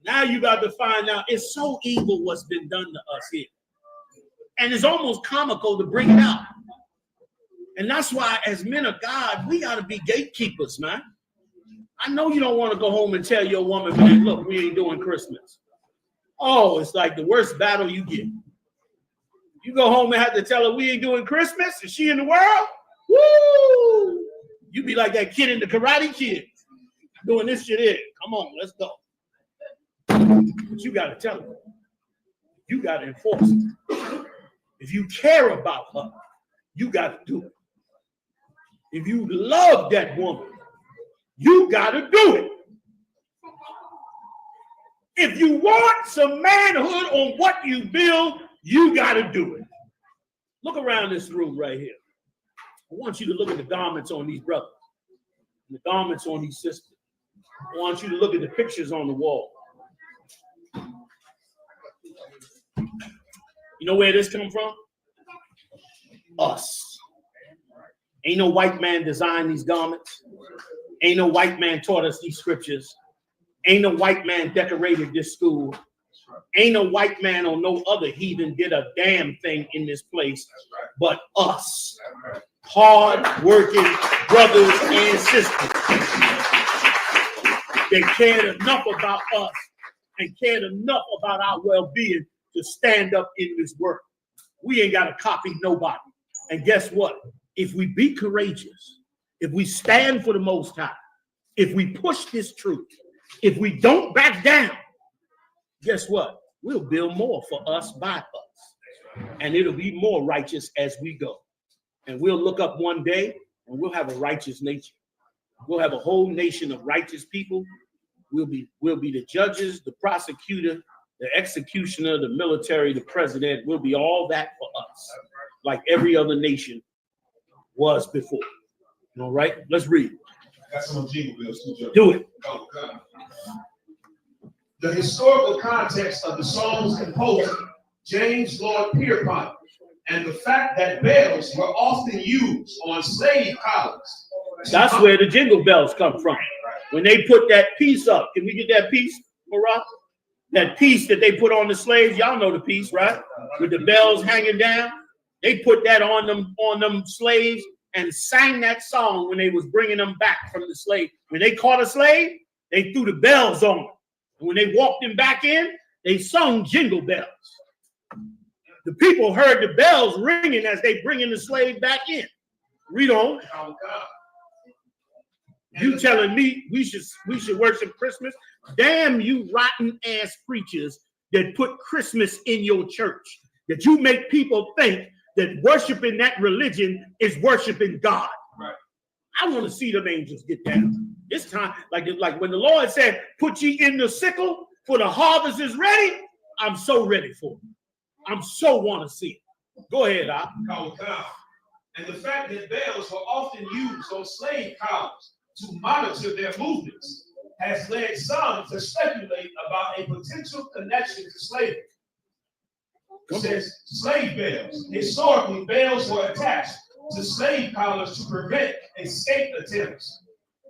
Now you got to find out. It's so evil what's been done to us here. And it's almost comical to bring it out. And that's why as men of God, we got to be gatekeepers, man. I know you don't want to go home and tell your woman, man, look, we ain't doing Christmas. Oh, it's like the worst battle you get. You go home and have to tell her we ain't doing Christmas. Is she in the world? Woo! You be like that kid in the Karate Kid doing this shit here. Come on, let's go. But you got to tell her. You got to enforce it. If you care about her, you got to do it. If you love that woman, you got to do it. If you want some manhood on what you build, you got to do it. Look around this room right here. I want you to look at the garments on these brothers, the garments on these sisters. I want you to look at the pictures on the wall. You know where this come from? Us. Ain't no white man designed these garments. Ain't no white man taught us these scriptures. Ain't no white man decorated this school. Ain't no white man or no other heathen did a damn thing in this place but us. Hard-working brothers and sisters. They cared enough about us and cared enough about our well-being to stand up in this work. We ain't got to copy nobody. And guess what? If we be courageous, if we stand for the Most High, if we push this truth, if we don't back down, guess what? We'll build more for us by us. And it'll be more righteous as we go. And we'll look up one day and we'll have a righteous nation. We'll have a whole nation of righteous people. We'll be the judges, the prosecutor, the executioner, the military, the president. We'll be all that for us, like every other nation was before. All right, let's read. Got some jingle bells too, Joe. Do it. Oh, God. The historical context of the song's composer, James Lord Pierpont, and the fact that bells were often used on slave collars. That's where the jingle bells come from. When they put that piece up, can we get that piece, Marat? That piece that they put on the slaves, y'all know the piece, right? With the bells hanging down. They put that on them slaves and sang that song when they was bringing them back from the slave. When they caught a slave, they threw the bells on them. And when they walked them back in, they sung jingle bells. The people heard the bells ringing as they bringing the slave back in. Read on. You telling me we should worship Christmas? Damn you rotten ass preachers that put Christmas in your church. That you make people think that worshiping that religion is worshiping God. Right. I want to see them angels get down. It's time, like when the Lord said, put ye in the sickle for the harvest is ready. I'm so ready for it. I'm so want to see it. Go ahead, Al. And the fact that bells were often used on slave collars to monitor their movements has led some to speculate about a potential connection to slavery. It says slave bells. Historically, bells were attached to slave collars to prevent escape attempts,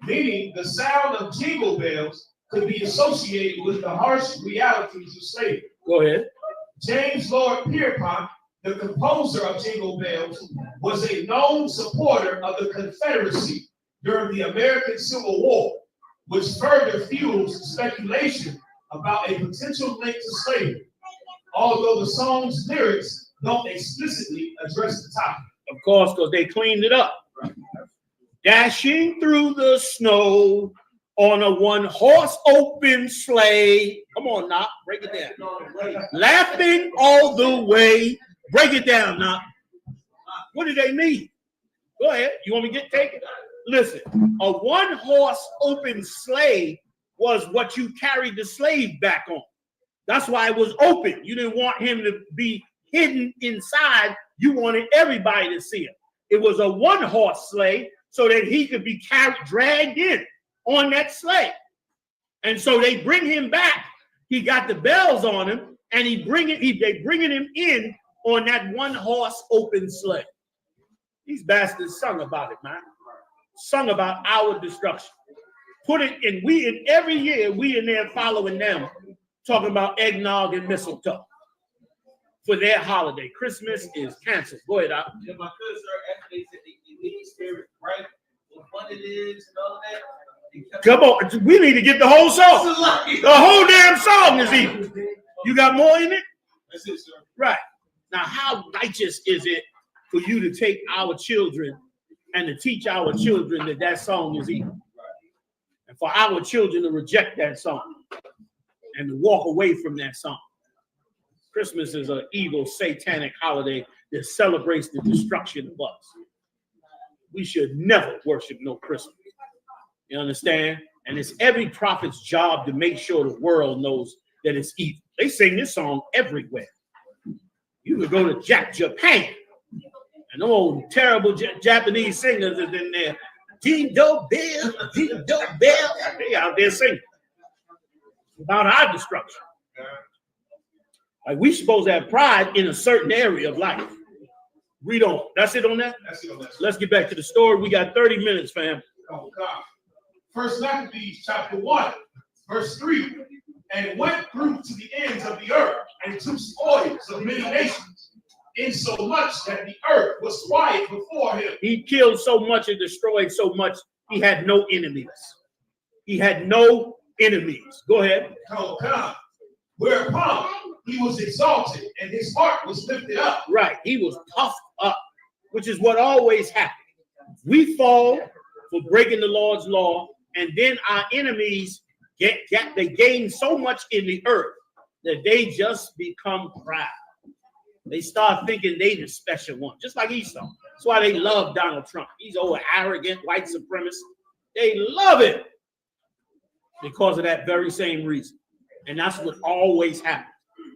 meaning the sound of jingle bells could be associated with the harsh realities of slavery. Go ahead. James Lord Pierpont, the composer of Jingle Bells, was a known supporter of the Confederacy during the American Civil War, which further fuels speculation about a potential link to slavery, although the song's lyrics don't explicitly address the topic. Of course, because they cleaned it up. Right. Dashing through the snow on a one-horse open sleigh. Come on now, break it down. Laughing all the way. Break it down now. What do they mean? Go ahead. You want me to take it? Listen, a one-horse open sleigh was what you carried the slave back on. That's why it was open. You didn't want him to be hidden inside. You wanted everybody to see him. It was a one-horse sleigh so that he could be dragged in on that sleigh. And so they bring him back. He got the bells on him, and they bringing him in on that one-horse open sleigh. These bastards sung about it, man. Sung about our destruction. Put it in, every year, we in there following them, talking about eggnog and mistletoe for their holiday. Christmas is canceled. Go ahead, Al. Yeah, my cousins are actually said they need spirit, right? What fun it is and all that. Come on, we need to get the whole song. The whole damn song is evil. You got more in it? That's it, sir. Right. Now, how righteous is it for you to take our children and to teach our children that that song is evil? And for our children to reject that song and to walk away from that song. Christmas is an evil, satanic holiday that celebrates the destruction of us. We should never worship no Christmas. You understand? And it's every prophet's job to make sure the world knows that it's evil. They sing this song everywhere. You could go to Japan, and old terrible Japanese singers is in there. Jingle bell, jingle bell. They out there singing about our destruction. Like we supposed to have pride in a certain area of life. Read on. That's it on that? That's it on that. Let's get back to the story. We got 30 minutes, fam. Oh, God. First Maccabees chapter 1, verse 3. And went through to the ends of the earth and took spoils of many nations, insomuch that the earth was quiet before him. He killed so much and destroyed so much, he had no enemies. He had no enemies. Go ahead. Oh, God. Whereupon he was exalted, and his heart was lifted up. Right. He was puffed up, which is what always happens. We fall for breaking the Lord's law, and then our enemies they gain so much in the earth that they just become proud. They start thinking they the special one, just like Esau. That's why they love Donald Trump. He's over arrogant, white supremacist. They love it because of that very same reason. And that's what always happens.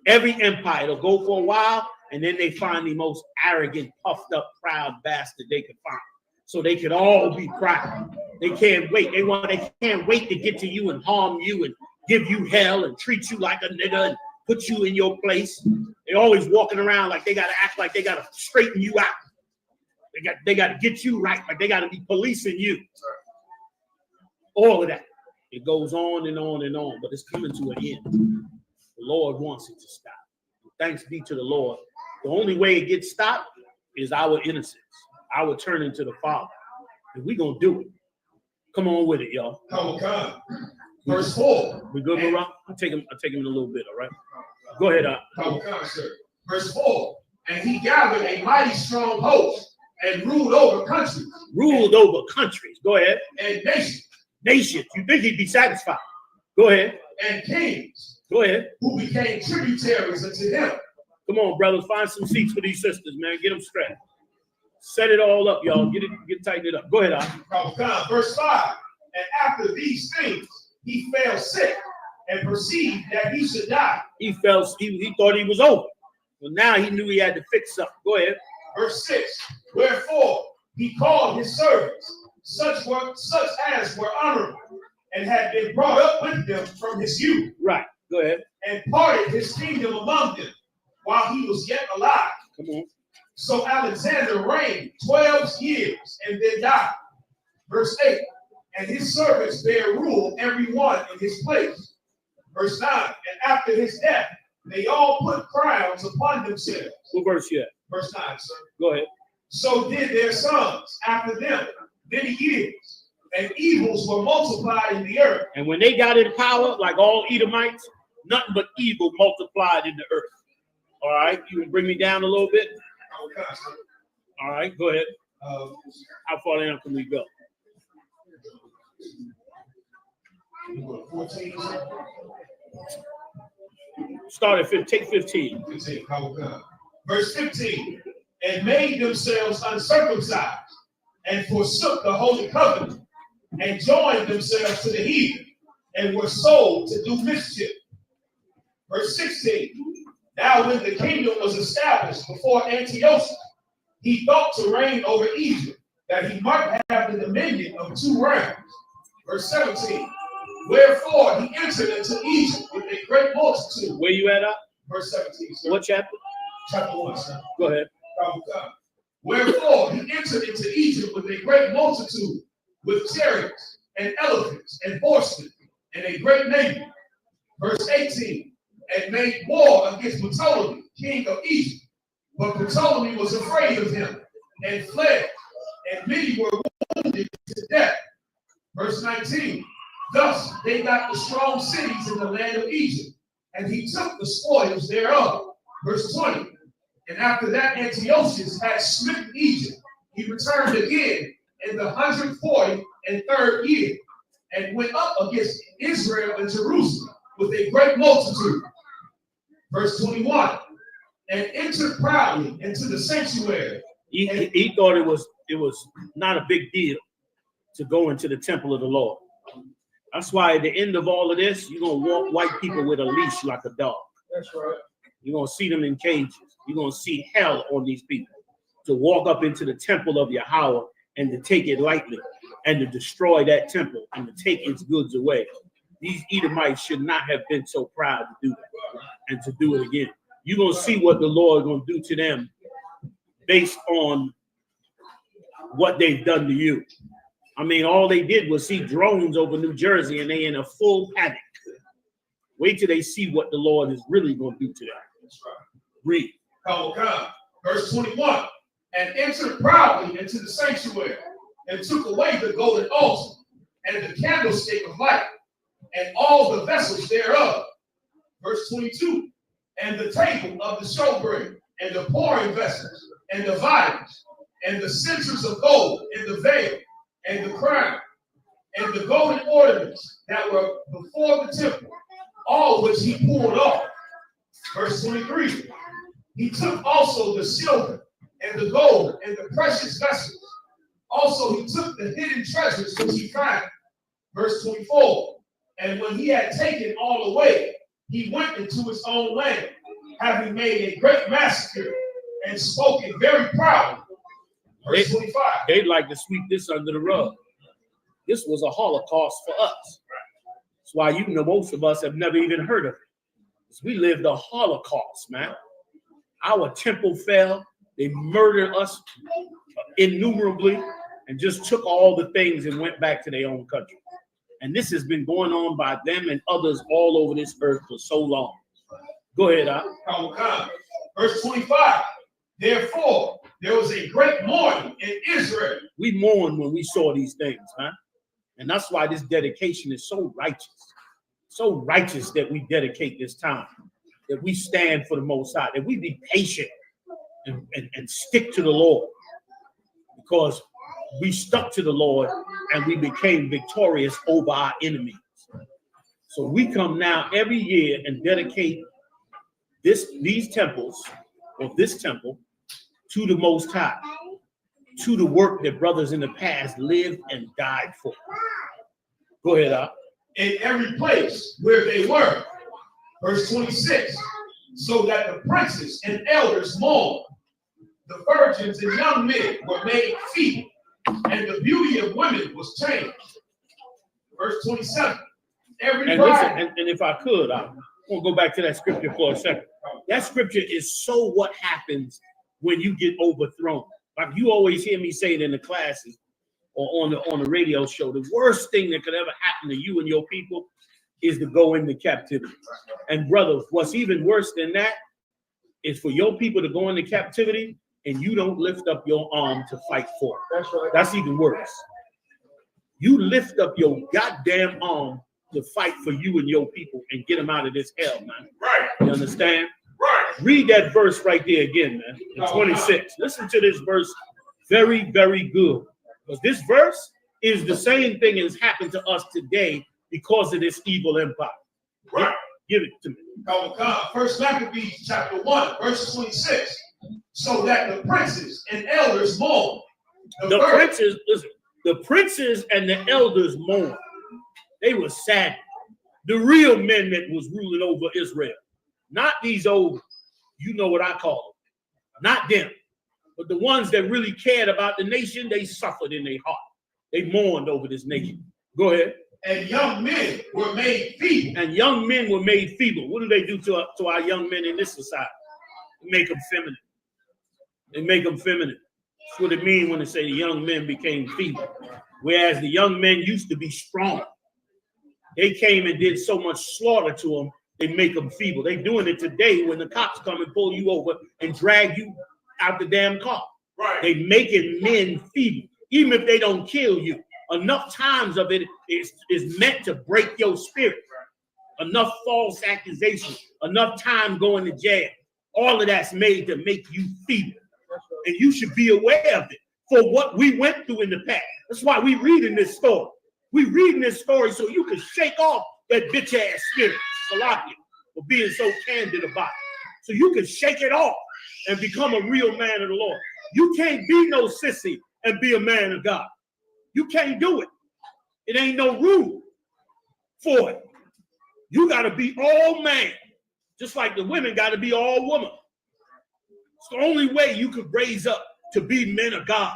Every empire, it'll go for a while, and then they find the most arrogant, puffed up, proud bastard they could find. So they could all be proud. They can't wait. They can't wait to get to you and harm you and give you hell and treat you like a nigga and put you in your place. They're always walking around like they gotta act like they gotta straighten you out. They gotta get you right, like they gotta be policing you. All of that. It goes on and on and on, but it's coming to an end. The Lord wants it to stop. Thanks be to the Lord. The only way it gets stopped is our innocence, our turning to the Father. And we're gonna do it. Come on with it, y'all. Hachaanakah. Verse 4. We good, Barak? I'll take him in a little bit, all right? Go ahead, Hachaanakah, sir. Verse 4. And he gathered a mighty strong host and ruled over countries. Ruled over countries. Go ahead. And nations. Nations. You think he'd be satisfied? Go ahead. And kings. Go ahead. Who became tributaries unto him. Come on, brothers. Find some seats for these sisters, man. Get them strapped. Set it all up, y'all. Tighten it up. Go ahead, Hachaanakah. Verse 5. And after these things, he fell sick and perceived that he should die. He thought he was over. But now he knew he had to fix something. Go ahead. Verse 6. Wherefore he called his servants, such as were honorable, and had been brought up with them from his youth. Right. Go ahead. And parted his kingdom among them while he was yet alive. Come on. So Alexander reigned 12 years and then died. Verse 8. And his servants bare rule every one in his place. Verse 9. And after his death, they all put crowns upon themselves. What verse you at? Verse 9, sir. Go ahead. So did their sons after them many years, and evils were multiplied in the earth. And when they got in power, like all Edomites, nothing but evil multiplied in the earth. All right, you can bring me down a little bit? Okay, sir. All right, go ahead. How far down can we go? 14. Start at 15. Take 15. 15. Verse 15. And made themselves uncircumcised, and forsook the holy covenant, and joined themselves to the heathen, and were sold to do mischief. Verse 16. Now when the kingdom was established before Antiochus, he thought to reign over Egypt, that he might have the dominion of 2 realms. Verse 17. Wherefore he entered into Egypt with a great multitude. Where you at? Verse 17. Sir. What chapter? Chapter 1, sir. Go ahead. Wherefore he entered into Egypt with a great multitude, with chariots and elephants and horsemen, and a great navy. Verse 18. And made war against Ptolemy, king of Egypt. But Ptolemy was afraid of him and fled, and many were wounded to death. Verse 19. Thus they got the strong cities in the land of Egypt, and he took the spoils thereof. Verse 20. And after that Antiochus had smitten Egypt, he returned again in the 143rd year, and went up against Israel and Jerusalem with a great multitude. Verse 21. And entered proudly into the sanctuary. He thought it was not a big deal to go into the temple of the Lord. That's why at the end of all of this, you're going to walk white people with a leash like a dog. That's right. You're going to see them in cages. You're going to see hell on these people to walk up into the temple of Yahweh and to take it lightly and to destroy that temple and to take its goods away. These Edomites should not have been so proud to do that and to do it again. You're going to see what the Lord is going to do to them based on what they've done to you. I mean, all they did was see drones over New Jersey and they in a full panic. Wait till they see what the Lord is really going to do to them. That's right. Read. Verse 21. And entered proudly into the sanctuary, and took away the golden altar, and the candlestick of light, and all the vessels thereof. Verse 22. and the table of the showbread, and the pouring vessels, and the vials, and the censers of gold, and the veil, and the crown, and the golden ornaments that were before the temple, all which he pulled off. Verse 23. He took also the silver and the gold and the precious vessels. Also he took the hidden treasures which he found. Verse 24. And when he had taken all away, he went into his own land, having made a great massacre and spoken very proud. Verse 25. They'd like to sweep this under the rug. This was a Holocaust for us. That's why you know most of us have never even heard of it. Because we lived a Holocaust, man. Our temple fell. They murdered us innumerably and just took all the things and went back to their own country. And this has been going on by them and others all over this earth for so long. Go ahead, Hachaanakah. Verse 25. Therefore, there was a great mourning in Israel. We mourned when we saw these things, man. And that's why this dedication is so righteous. So righteous that we dedicate this time, that we stand for the Most High, that we be patient and stick to the Lord, because we stuck to the Lord and we became victorious over our enemies. So we come now every year and dedicate these temples, or this temple, to the Most High, to the work that brothers in the past lived and died for. Go ahead, Al. In every place where they were. Verse 26. So that the princes and elders mourned. The virgins and young men were made feeble, and the beauty of women was changed. Verse 27. And if I could, I want to go back to that scripture for a second. That scripture is so what happens when you get overthrown. Like you always hear me say it in the classes or on the radio show. The worst thing that could ever happen to you and your people is to go into captivity. And brother, what's even worse than that is for your people to go into captivity and you don't lift up your arm to fight for it. That's even worse. You lift up your goddamn arm to fight for you and your people and get them out of this hell, man. Right. You understand? Right. Read that verse right there again, man. In 26. Listen to this verse very, very good. Because this verse is the same thing as happened to us today because of this evil empire. Right. Give it to me. First Maccabees chapter 1, verse 26. So that the princes and elders mourn. The princes and the elders mourned. They were sad. The real men that was ruling over Israel. Not these old, you know what I call them. Not them. But the ones that really cared about the nation, they suffered in their heart. They mourned over this nation. Go ahead. And young men were made feeble. And young men were made feeble. What do they do to our young men in this society? They make them feminine. They make them feminine. That's what it means when they say the young men became feeble. Whereas the young men used to be strong. They came and did so much slaughter to them, they make them feeble. They're doing it today when the cops come and pull you over and drag you out the damn car. Right. They making men feeble. Even if they don't kill you, enough times of it is meant to break your spirit. Right. Enough false accusations, enough time going to jail. All of that's made to make you feeble. And you should be aware of it for what we went through in the past. That's why we reading this story. We reading this story so you can shake off that bitch ass spirit, Salakia, for being so candid about it. So you can shake it off and become a real man of the Lord. You can't be no sissy and be a man of God. You can't do it. It ain't no room for it. You got to be all man, just like the women got to be all woman. It's the only way you could raise up to be men of God.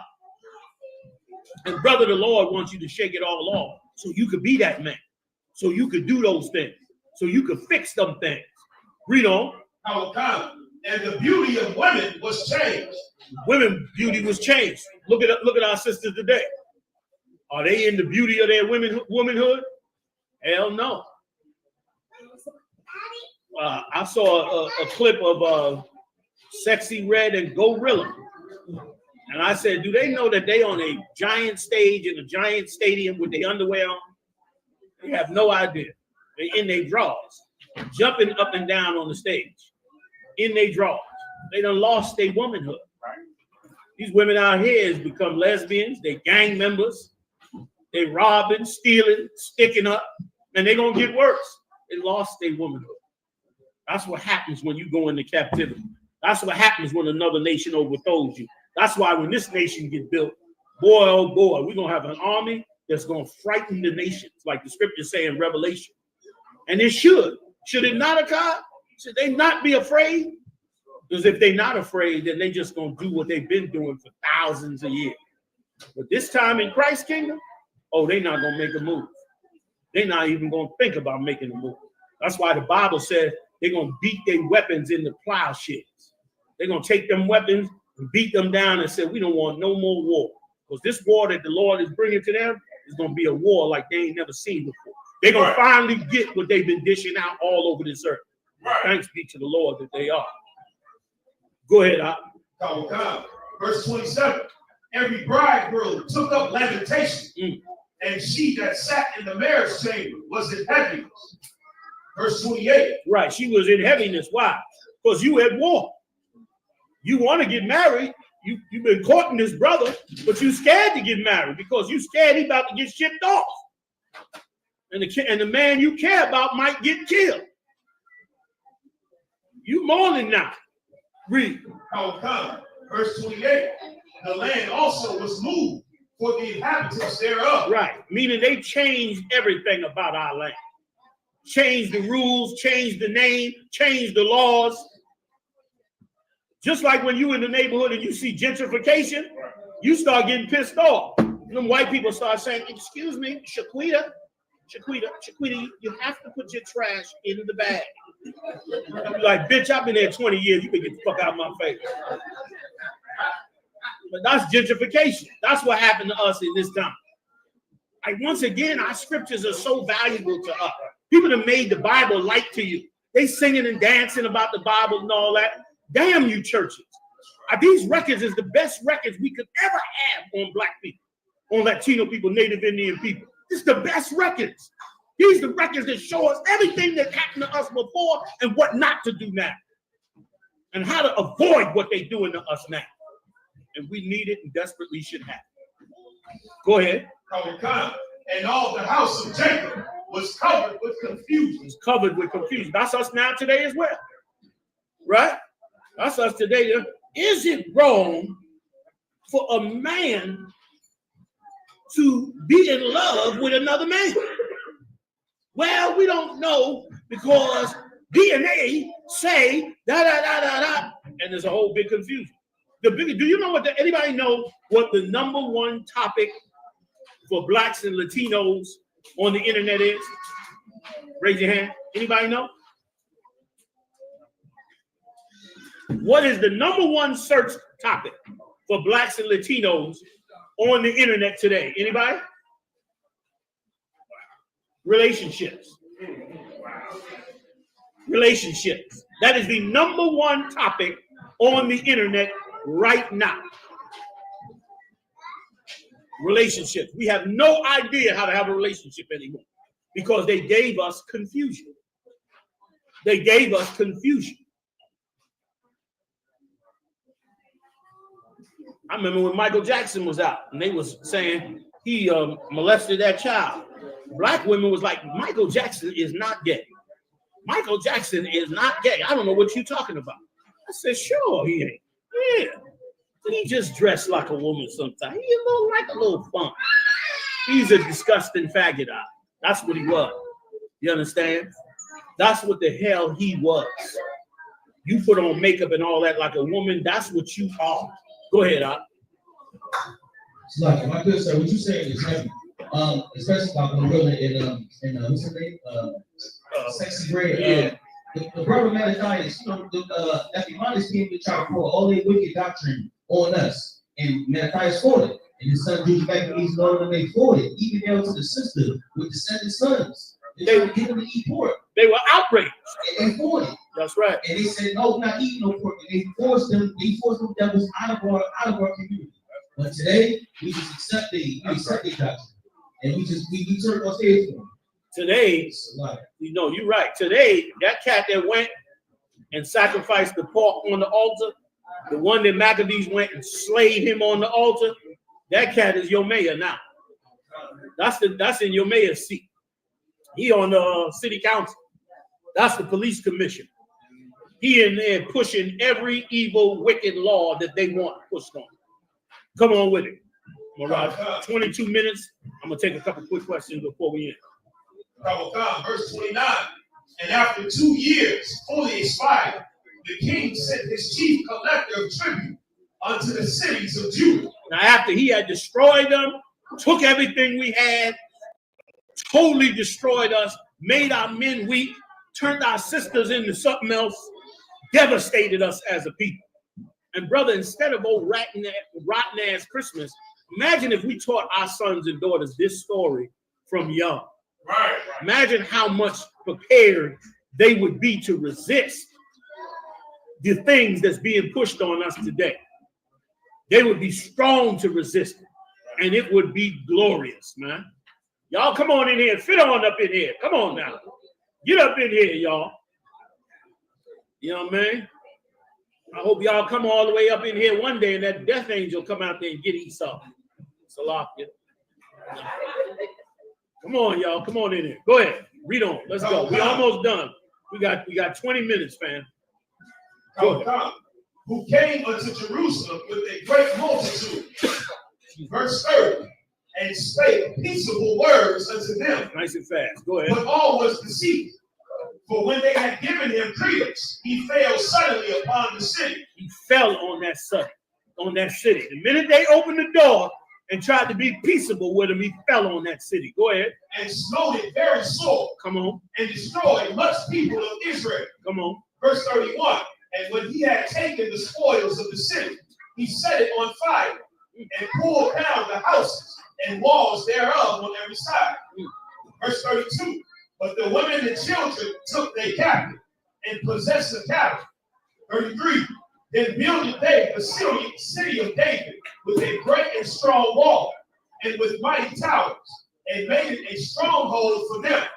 And brother, the Lord wants you to shake it all off so you could be that man, so you could do those things, so you could fix them things. Read on. And the beauty of women was changed. Women beauty was changed. Look at our sisters today. Are they in the beauty of their womanhood? Hell no. I saw a clip of Sexy Red and Gorilla. And I said, do they know that they on a giant stage in a giant stadium with their underwear on? They have no idea. They're in their drawers, jumping up and down on the stage. in their drawers. They done lost their womanhood. These women out here has become lesbians. They gang members. They robbing, stealing, sticking up, and they're going to get worse. They lost their womanhood. That's what happens when you go into captivity. That's what happens when another nation overthrows you. That's why when this nation gets built, boy, oh boy, we're going to have an army that's going to frighten the nations, like the scriptures say in Revelation. And it should. Should it not, Hachaanakah? Should they not be afraid? Because if they're not afraid, then they just going to do what they've been doing for thousands of years. But this time in Christ's kingdom, oh, they're not going to make a move. They're not even going to think about making a move. That's why the Bible says they're going to beat their weapons into plowshares. They're going to take them weapons and beat them down and say, we don't want no more war. Because this war that the Lord is bringing to them is going to be a war like they ain't never seen before. They're going to finally get what they've been dishing out all over this earth. Thanks be to the Lord that they are. Go ahead, Hachaanakah. Verse 27. Every bridegroom took up lamentation, and she that sat in the marriage chamber was in heaviness. Verse 28. Right, she was in heaviness. Why? Because you at war. You want to get married. You've been courting this brother, but you scared to get married because you scared he about to get shipped off. And the man you care about might get killed. You mourning now. Read. Hachaanakah. Verse 28. The land also was moved for the inhabitants thereof. Right, meaning they changed everything about our land. Changed the rules, changed the name, changed the laws. Just like when you in the neighborhood and you see gentrification, you start getting pissed off. And them white people start saying, excuse me, Shaquita, you have to put your trash in the bag. I'm like, bitch, I've been there 20 years. You can get the fuck out of my face. But that's gentrification. That's what happened to us in this time. Like, once again, our scriptures are so valuable to us. People have made the Bible light to you. They singing and dancing about the Bible and all that. Damn you churches. These records is the best records we could ever have on black people, on Latino people, Native Indian people. This is the best records. These are the records that show us everything that happened to us before and what not to do now. And how to avoid what they're doing to us now. And we need it and desperately should have it. Go ahead. Hachaanakah. And all the house of Jacob was covered with confusion. It's covered with confusion. That's us now today as well. Right? That's us today. Is it wrong for a man to be in love with another man? Well, we don't know because DNA say da-da-da-da-da. And there's a whole big confusion. Do you know anybody know what the number one topic for blacks and Latinos on the internet is? Raise your hand. Anybody know? What is the number one search topic for blacks and Latinos on the internet today? Anybody? Relationships. Relationships. That is the number one topic on the internet right now. Relationships. We have no idea how to have a relationship anymore because they gave us confusion. They gave us confusion. I remember when Michael Jackson was out and they was saying he molested that child. Black women was like, Michael Jackson is not gay. Michael Jackson is not gay. I don't know what you're talking about. I said, sure he ain't. Yeah. He just dressed like a woman sometimes. He like a little funk. He's a disgusting faggot. That's what he was. You understand? That's what the hell he was. You put on makeup and all that like a woman. That's what you are. Go ahead, Op. Like, my good sir, what you saying is heavy. Especially about the brother in what's her name? Sexy Red. Yeah. The problematic is, that the modest came to try to pour all their wicked doctrine on us. And Malachi's for it. And his son Judas back in these Lord and they for it. Even down to the sister with descendant sons. They were giving to eat pork. They were outraged. And they fought it. That's right. And they said, no, we're not eating no pork. And they forced them devils out of our community. But today, we just accept their doctrine. And we turn our heads for them. Today, you're right. Today, that cat that went and sacrificed the pork on the altar, the one that Maccabees went and slayed him on the altar, that cat is your mayor now. That's in your mayor's seat. He on the city council. That's the police commission. He in there pushing every evil, wicked law that they want pushed on. Come on with it. Around 22 minutes. I'm gonna take a couple quick questions before we end. Verse 29. And after 2 years fully expired, the king sent his chief collector of tribute unto the cities of Judah. Now, after he had destroyed them, took everything we had, totally destroyed us, made our men weak, turned our sisters into something else, devastated us as a people. And brother, instead of old rotten ass Christmas, imagine if we taught our sons and daughters this story from young. Right. Imagine how much prepared they would be to resist the things that's being pushed on us today. They would be strong to resist it, and it would be glorious, man. Y'all come on in here, fit on up in here. Come on now. Get up in here, y'all. You know what I mean? I hope y'all come all the way up in here one day and that death angel come out there and get Esau. Salakia. Come on, y'all. Come on in here. Go ahead. Read on. Let's go. We almost done. We got 20 minutes, fam. Who came unto Jerusalem with a great multitude. Verse 30. And spake peaceable words unto them. Nice and fast. Go ahead. But all was deceived. For when they had given him credence, he fell suddenly upon the city. He fell on that city. The minute they opened the door and tried to be peaceable with him, he fell on that city. Go ahead. And smote it very sore. Come on. And destroyed much people of Israel. Come on. Verse 31. And when he had taken the spoils of the city, he set it on fire and pulled down the houses and walls thereof on every side. Verse 32. But the women and children took their captive and possessed the cattle. 33. Then builded they the city of David with a great and strong wall and with mighty towers, and made it a stronghold for them.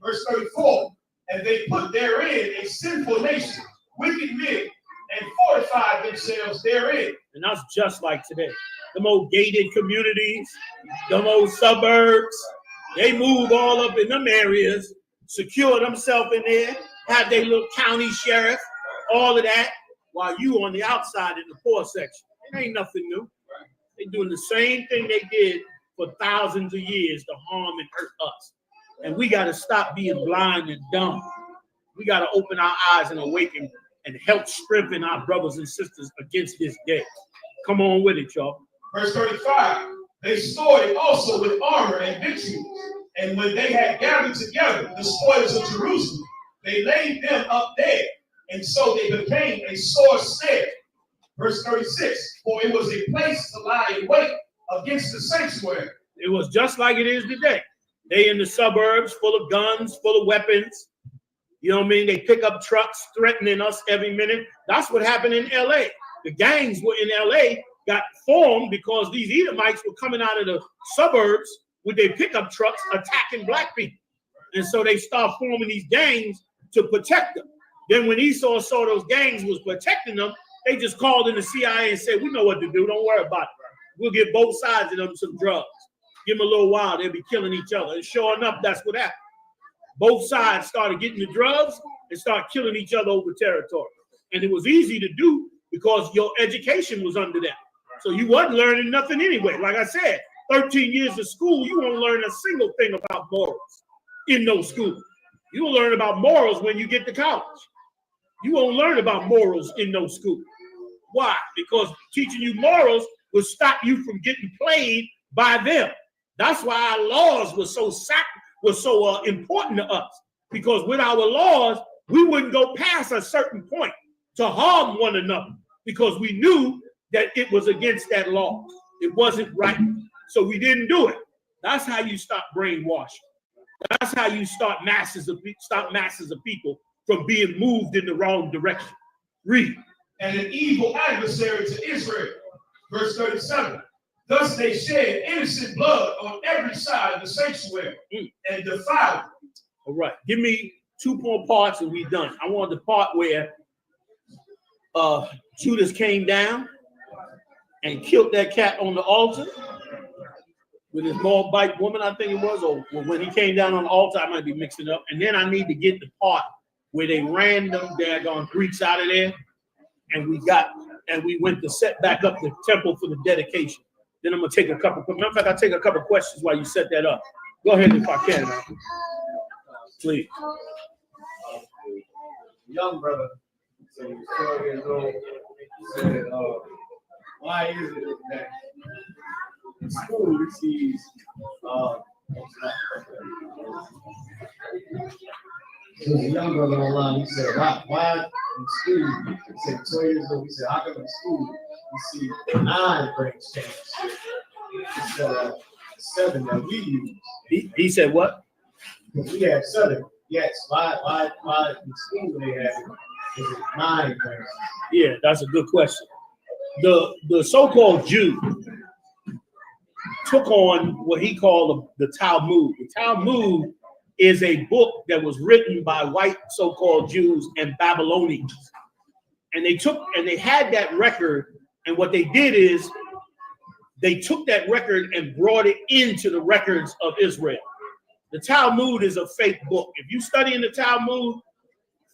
Verse 34. And they put therein a sinful nation, wicked men, and fortified themselves therein. And that's just like today. Them old gated communities, them old suburbs, they move all up in them areas, secure themselves in there, have their little county sheriff, all of that, while you on the outside in the poor section. It ain't nothing new. They're doing the same thing they did for thousands of years to harm and hurt us. And we got to stop being blind and dumb. We got to open our eyes and awaken and help strengthen our brothers and sisters against this day. Come on with it, y'all. Verse 35. They stored it also with armor and victuals. And when they had gathered together the spoils of Jerusalem, they laid them up there. And so they became a sore snare. Verse 36. For it was a place to lie in wait against the sanctuary. It was just like it is today. They in the suburbs, full of guns, full of weapons. You know what I mean? They pick up trucks threatening us every minute. That's what happened in LA. The gangs were in LA, got formed because these Edomites were coming out of the suburbs with their pickup trucks attacking black people. And so they start forming these gangs to protect them. Then when Esau saw those gangs was protecting them, they just called in the CIA and said, we know what to do. Don't worry about it. We'll give both sides of them some drugs. Give them a little while. They'll be killing each other. And sure enough, that's what happened. Both sides started getting the drugs and started killing each other over territory. And it was easy to do because your education was under them. So you wasn't learning nothing anyway. Like I said, 13 years of school, you won't learn a single thing about morals in those schools. You will learn about morals when you get to college. You won't learn about morals in those schools. Why? Because teaching you morals will stop you from getting played by them. That's why our laws were so important to us. Because with our laws, we wouldn't go past a certain point to harm one another because we knew that it was against that law. It wasn't right. So we didn't do it. That's how you stop brainwashing. That's how you stop masses of people from being moved in the wrong direction. Read. And an evil adversary to Israel. Verse 37. Thus they shed innocent blood on every side of the sanctuary and defiled it. All right. Give me 2 more parts and we done. I want the part where Judas came down and killed that cat on the altar with his Moabite woman, I think it was, or when he came down on the altar, I might be mixing up. And then I need to get the part where they ran them daggone Greeks out of there, and we went to set back up the temple for the dedication. Then I'm gonna take a couple. Matter of fact, I'll take a couple questions while you set that up. Go ahead if I can, please. Young brother, so he's 12 years old, said, why is it that in school he sees so the young brother online, he said, why in school, he said 12 years old, he said, how come in school you see 9 brain scans instead of 7 that we use? He said what? We have 7. Yes, why in school they have is it 9 brain? Yeah, that's a good question. The so-called Jew took on what he called the Talmud. The Talmud is a book that was written by white so-called Jews and Babylonians. And they had that record, and what they did is they took that record and brought it into the records of Israel. The Talmud is a fake book. If you study in the Talmud,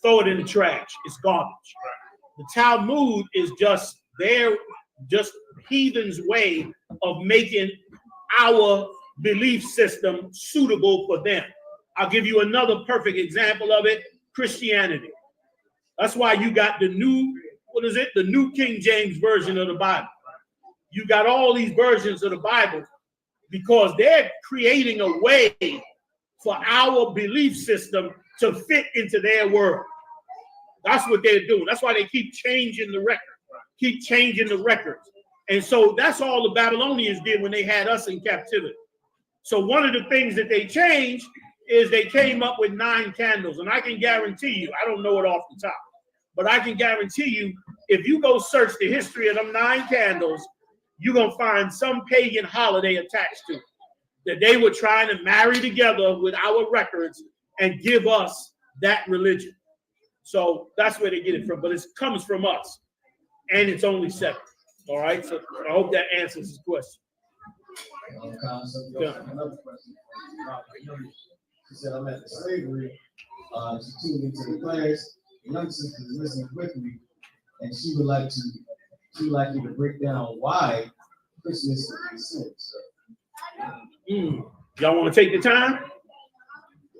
throw it in the trash. It's garbage. The Talmud is just heathens' way of making our belief system suitable for them. I'll give you another perfect example of it: Christianity. That's why you got the new King James Version of the Bible. You got all these versions of the Bible because they're creating a way for our belief system to fit into their world. That's what they're doing. That's why they keep changing the records. And so that's all the Babylonians did when they had us in captivity. So one of the things that they changed is they came up with 9 candles. And I can guarantee you, I don't know it off the top, but I can guarantee you, if you go search the history of them 9 candles, you're going to find some pagan holiday attached to it, that they were trying to marry together with our records and give us that religion. So that's where they get it from, but it comes from us, and it's only 7. All right, so I hope that answers his question. Another question. She said, I'm at the slavery. She tuned into the class. The young sister is listening with me, and she would like you to break down why Christmas is a sin. Y'all want to take the time?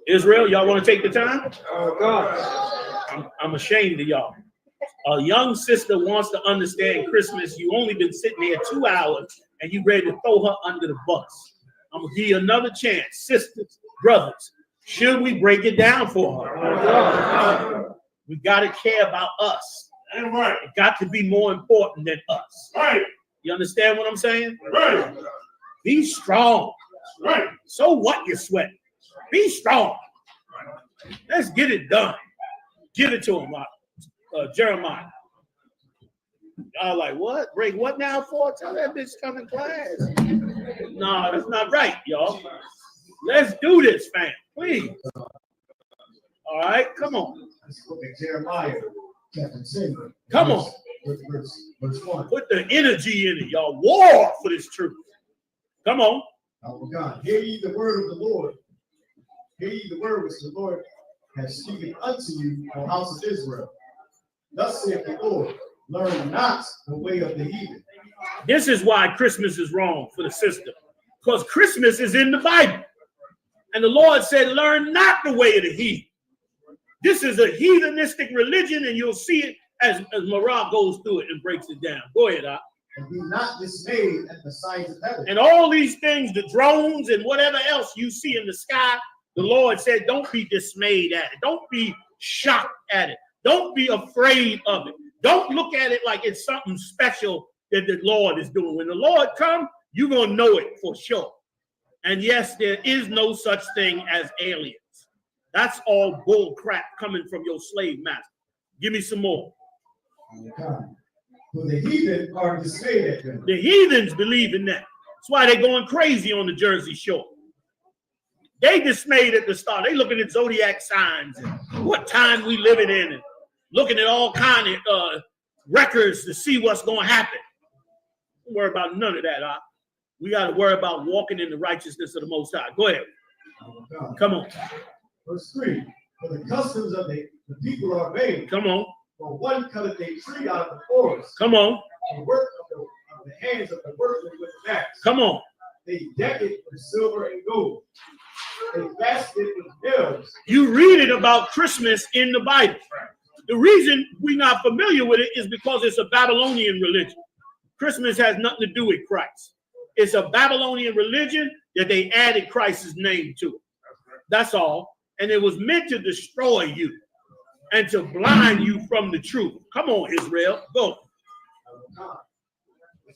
Israel, y'all want to take the time? Oh, God. I'm ashamed of y'all. A young sister wants to understand Christmas. You only been sitting there 2 hours and you ready to throw her under the bus. I'm going to give you another chance. Sisters, brothers, should we break it down for her? We got to care about us. Right. It got to be more important than us. Right. You understand what I'm saying? Right. Be strong. Right. So what you sweat? Be strong. Let's get it done. Give it to him, Jeremiah. Y'all like, what? Break what now for? Tell that bitch come in class. No, that's not right, y'all. Let's do this, fam. Please. All right, come on. Jeremiah chapter 10. Come on. Verse 1. Put the energy in it, y'all. War for this truth. Come on. Our God, hear ye the word of the Lord. Hear ye the word which the Lord has spoken unto you, O house of Israel. Thus saith the Lord, learn not the way of the heathen. This is why Christmas is wrong for the system. Because Christmas is in the Bible. And the Lord said, learn not the way of the heathen. This is a heathenistic religion, and you'll see it as Marab goes through it and breaks it down. Go ahead, Al. And be not dismayed at the signs of heaven. And all these things, the drones and whatever else you see in the sky, the Lord said, don't be dismayed at it. Don't be shocked at it. Don't be afraid of it. Don't look at it like it's something special that the Lord is doing. When the Lord comes, you're going to know it for sure. And yes, there is no such thing as aliens. That's all bull crap coming from your slave master. Give me some more. For the heathen are dismayed at them. The heathens believe in that. That's why they're going crazy on the Jersey Shore. They dismayed at the start. They looking at zodiac signs and what time we living in and looking at all kind of records to see what's going to happen. Don't worry about none of that. We got to worry about walking in the righteousness of the Most High. Go ahead. Come on. Verse 3. For the customs of the people are vain. Come on. For one cutteth a tree out of the forest. Come on. The work of the hands of the workmen with the axe. Come on. They deck it with silver and gold. They fasten it with bells. You read it about Christmas in the Bible. The reason we're not familiar with it is because it's a Babylonian religion. Christmas has nothing to do with Christ. It's a Babylonian religion that they added Christ's name to it. That's all. And it was meant to destroy you and to blind you from the truth. Come on, Israel. Go.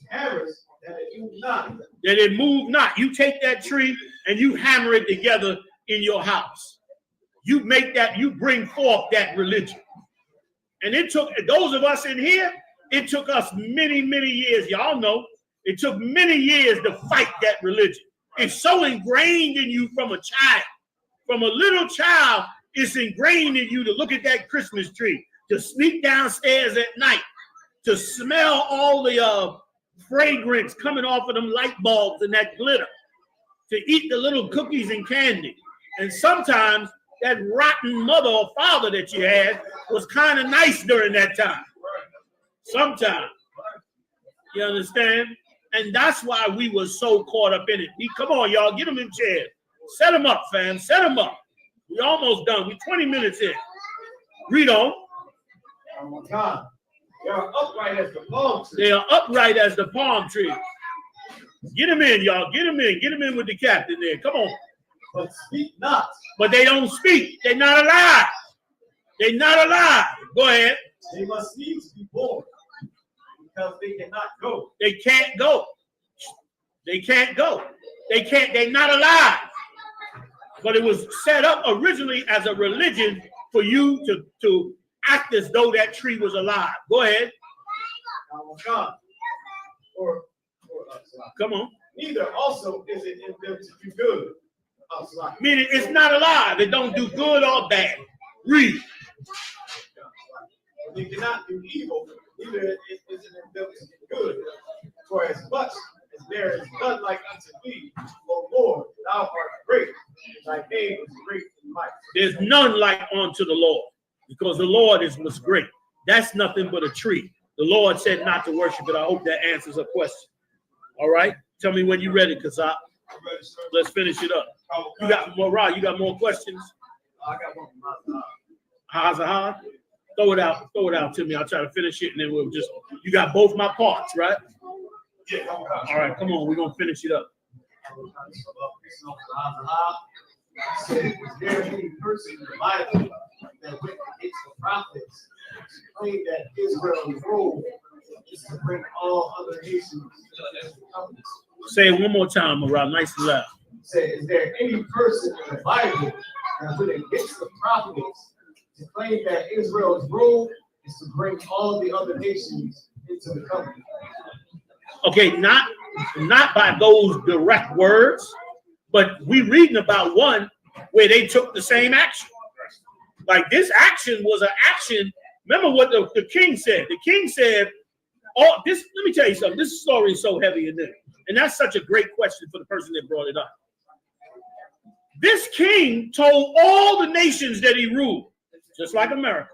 Hammers that it move not. That it move not. You take that tree and you hammer it together in your house. You make that, you bring forth that religion. And it took those of us in here, it took us many, many years. Y'all know it took many years to fight that religion. It's so ingrained in you from a child. From a little child, it's ingrained in you to look at that Christmas tree, to sneak downstairs at night, to smell all the fragrance coming off of them light bulbs and that glitter, to eat the little cookies and candy. And sometimes that rotten mother or father that you had was kind of nice during that time. Sometimes. You understand? And that's why we were so caught up in it. Come on, y'all, get them in chairs. Set them up, fam. Set them up. We're almost done. We're 20 minutes in. Read on. Oh my God. They are upright as the palm tree. They are upright as the palm tree. Get them in, y'all. Get them in. Get them in with the captain there. Come on. But speak not. But they don't speak. They're not alive. They're not alive. Go ahead. They must needs be born because they cannot go. They can't go. They can't go. They can't. They're not alive. But it was set up originally as a religion for you to act as though that tree was alive. Go ahead. Oh God. Come on. Neither also is it in them to do good. Meaning it's not alive. It don't do good or bad. Read. They cannot do evil, neither is it in them to do good. For as much as there is none like unto thee, O Lord, thou art great, and thy name is great in might. There's none like unto the Lord, because the Lord was great. That's nothing but a tree. The Lord said not to worship it. I hope that answers a question. All right? Tell me when you're ready, Kazak. Let's finish it up. You got more, Rod? You got more questions? I got one from Hachaanakah? Throw it out to me. I'll try to finish it, and then we'll just. You got both my parts, right? Yeah. All right, come on. We're gonna finish it up. Is there any person in the Bible that went against the prophets to claim that Israel's role is to bring all other nations into the covenant? Say it one more time, Marab. Nice and loud. Say, is there any person in the Bible that went against the prophets to claim that Israel's role is to bring all the other nations into the covenant? Okay, not by those direct words, but we reading about one where they took the same action. Like this action was an action. Remember what the king said. The king said, "Oh, this. Let me tell you something. This story is so heavy in there, and that's such a great question for the person that brought it up." This king told all the nations that he ruled, just like America.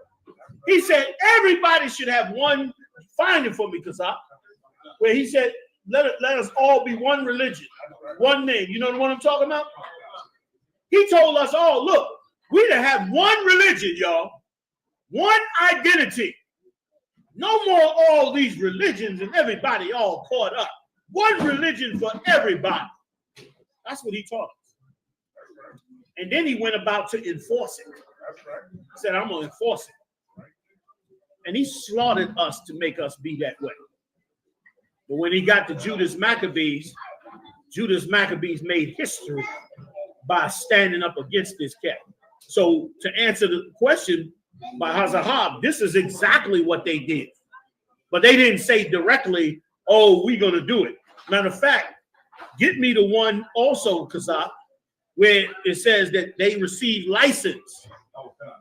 He said everybody should have one. Find it for me, Kazak. Where he said, let us all be one religion, one name. You know the one I'm talking about? He told us all, look, we to have one religion, y'all, one identity. No more all these religions and everybody all caught up. One religion for everybody. That's what he taught us. And then he went about to enforce it. He said, I'm going to enforce it. And he slaughtered us to make us be that way. But when he got to Judas Maccabees made history by standing up against this cat. So to answer the question by Hachaanakah, this is exactly what they did. But they didn't say directly, oh, we're going to do it. Matter of fact, get me the one also, Kazak, where it says that they received license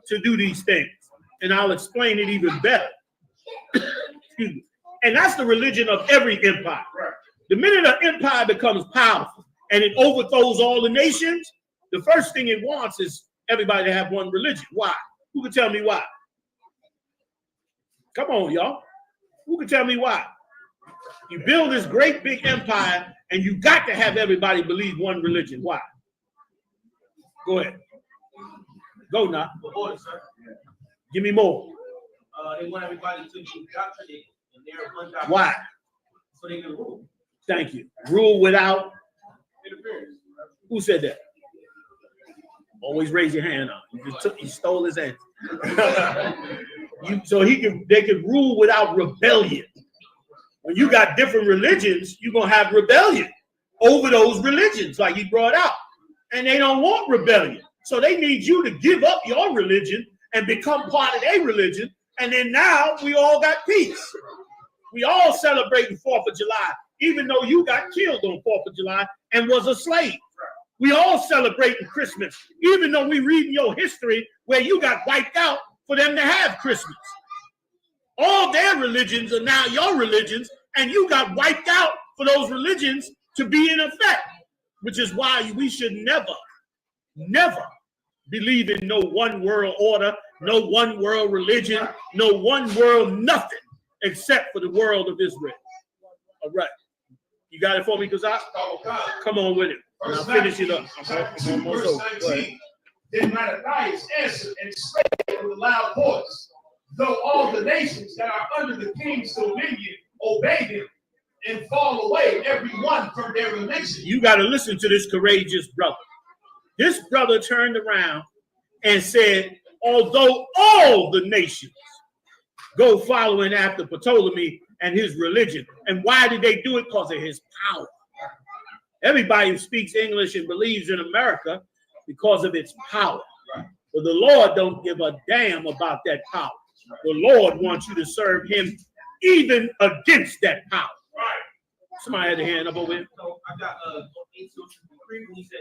to do these things. And I'll explain it even better. Excuse me. And that's the religion of every empire. The minute an empire becomes powerful and it overthrows all the nations, the first thing it wants is everybody to have one religion. Why? Who can tell me why? Come on, y'all. Who can tell me why? You build this great big empire and you got to have everybody believe one religion. Why? Go ahead. Go now. Give me more. They want everybody to be indoctrinated in their one doctrine. Why? So they can rule. Thank you. Rule without Interference. Who said that? Always raise your hand up. You stole his answer. They could rule without rebellion. When you got different religions, you're gonna have rebellion over those religions, like he brought out. And they don't want rebellion. So they need you to give up your religion and become part of their religion. And then now we all got peace. We all celebrating 4th of July, even though you got killed on 4th of July and was a slave. We all celebrating Christmas, even though we read in your history where you got wiped out for them to have Christmas. All their religions are now your religions, and you got wiped out for those religions to be in effect, which is why we should never believe in no one world order, no one world religion, no one world nothing, except for the world of Israel. All right. You got it for me, Kazak? Come on with it. And I'll finish it up. Verse 19. Then Hachaanakah answered and spake with a loud voice, though all the nations that are under the king's dominion obey him and fall away, every one from their religion. You got to listen to this courageous brother. This brother turned around and said, although all the nations go following after Ptolemy and his religion. And why did they do it? Because of his power. Everybody who speaks English and believes in America because of its power. But the Lord don't give a damn about that power. The Lord wants you to serve him even against that power. Somebody had a hand up over here. So I got he said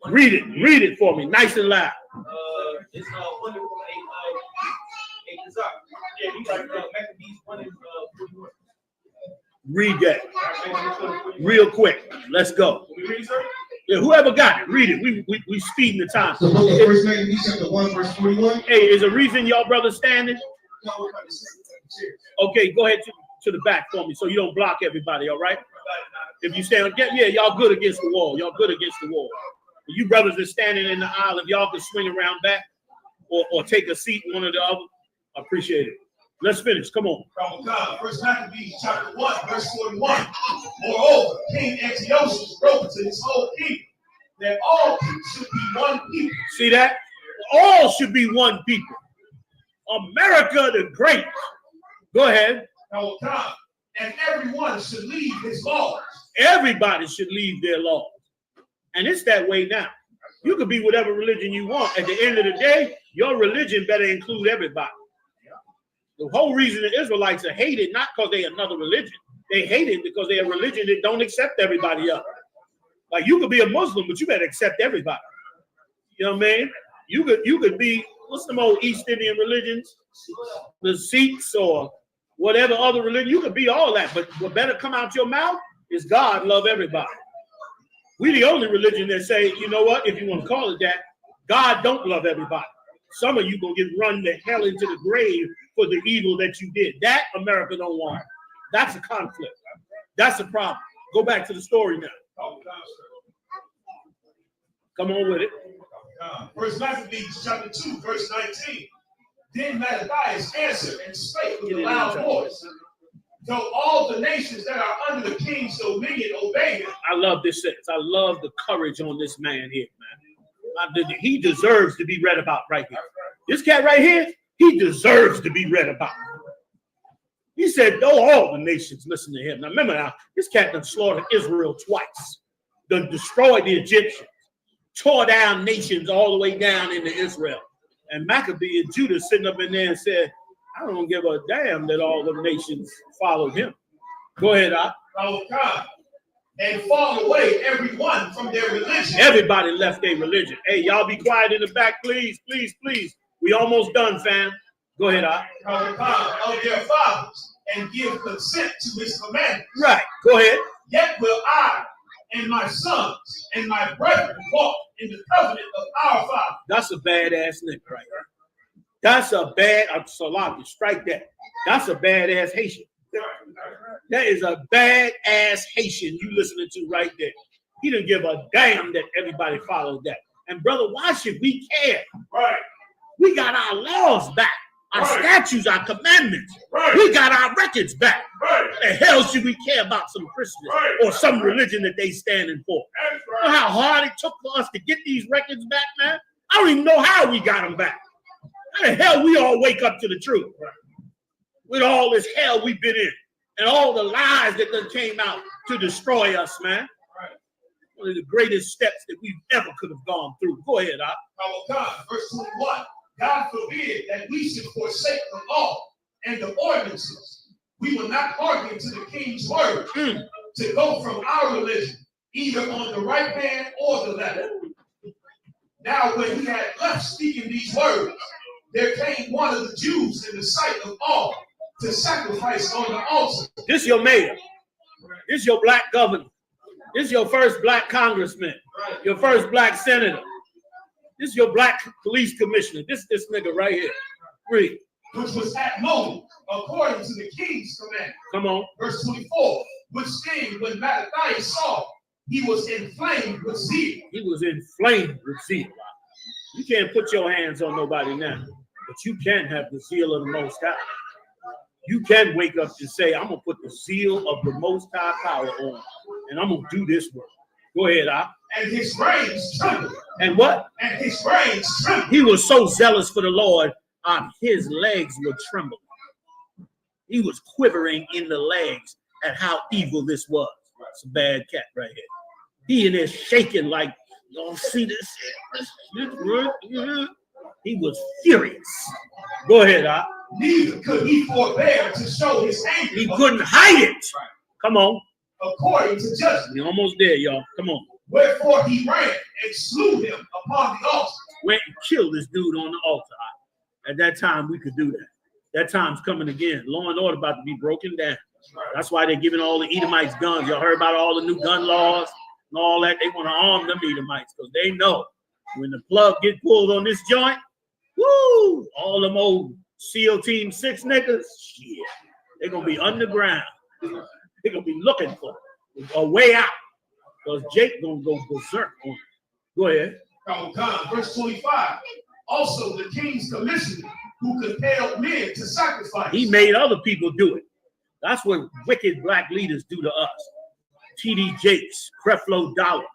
Read it for me, nice and loud. It's wonderful. Yeah, you got Maccabees 1 and 41. Read that real quick. Let's go. Yeah, whoever got it, read it. We speeding the time. So book of First Maccabees chapter 1, verse 41. Hey, is a reason y'all brothers standing? Okay, go ahead to the back for me so you don't block everybody, all right? If you stand, yeah, y'all good against the wall. Y'all good against the wall. You brothers are standing in the aisle, if y'all can swing around back or take a seat, one or the other, I appreciate it. Let's finish. Come on. First Maccabees chapter 1, verse 41. Moreover, King Antiochus wrote to his whole kingdom that all people should be one people. See that? All should be one people. America the Great. Go ahead. And everyone should leave his laws. Everybody should leave their laws. And it's that way now. You could be whatever religion you want. At the end of the day, your religion better include everybody. The whole reason the Israelites are hated, not because they're another religion. They hate it because they're a religion that don't accept everybody else. Like you could be a Muslim, but you better accept everybody. You know what I mean? You could be, what's the old East Indian religions? The Sikhs or whatever other religion. You could be all that, but what better come out your mouth is God love everybody. We the only religion that say, you know what, if you want to call it that, God don't love everybody. Some of you gonna get run to hell into the grave for the evil that you did. That America don't want. That's a conflict. That's a problem. Go back to the story now. Come on with it. First Maccabees chapter 2, verse 19. Then Hachaanakah answered and spake with a loud voice, though all the nations that are under the king's dominion obey him. I love this sentence. I love the courage on this man here, man. He deserves to be read about right here. This cat right here, he deserves to be read about. He said, though all the nations listen to him. Now remember now, this cat done slaughtered Israel twice. Done destroyed the Egyptians. Tore down nations all the way down into Israel. And Maccabee and Judah sitting up in there and said, I don't give a damn that all the nations followed him. Go ahead, and fall away everyone from their religion. Everybody left their religion. Hey, y'all be quiet in the back, please, please, please. We almost done, fam. Go ahead, Of their fathers, and give consent to his commandments. Right, go ahead. Yet will I and my sons and my brethren walk in the covenant of our father. That's a badass nigga right there. That's a bad, Salaki, strike that. That's a badass Haitian. That is a badass Haitian you listening to right there. He didn't give a damn that everybody followed that. And brother, why should we care? Right. We got our laws back, our statutes, our commandments. We got our records back. What the hell should we care about some Christians or some religion that they standing for? You know how hard it took for us to get these records back, man? I don't even know how we got them back. How the hell we all wake up to the truth? With all this hell we've been in and all the lies that done came out to destroy us, man. One of the greatest steps that we've ever could have gone through. Go ahead, Hachaanakah, verse 21. God forbid that we should forsake the law and the ordinances. We will not hearken to the king's word to go from our religion, either on the right hand or the left. Now, when he had left speaking these words, there came one of the Jews in the sight of all to sacrifice on the altar. This your mayor. This your black governor. This your first black congressman. Your first black senator. This is your black police commissioner. This nigga right here. Read. Which was at Moses, according to the king's command. Come on. Verse 24. Which thing when Mattathias saw, he was inflamed with zeal. He was inflamed with zeal. You can't put your hands on nobody now, but you can have the zeal of the Most High. You can wake up and say, I'm going to put the zeal of the Most High power on, and I'm going to do this work. Go ahead, And his reins trembled. And what? And his reins trembled. He was so zealous for the Lord, his legs were trembling. He was quivering in the legs at how evil this was. It's a bad cat right here. He in there shaking like, y'all see this? He was furious. Go ahead, Neither could he forbear to show his anger. He couldn't hide it. Come on. According to judgment. We're almost there, y'all. Come on. Wherefore he ran and slew him upon the altar. Went and killed this dude on the altar. At that time, we could do that. That time's coming again. Law and order about to be broken down. That's why they're giving all the Edomites guns. Y'all heard about all the new gun laws and all that. They want to arm them Edomites because they know when the plug get pulled on this joint, woo, all them old SEAL Team 6 niggas, shit, they're going to be underground. They're going to be looking for a way out because Jake going to go berserk on it. Go ahead. Verse 25. Also the king's commissioner who compelled men to sacrifice. He made other people do it. That's what wicked black leaders do to us. T.D. Jakes, Creflo Dollar,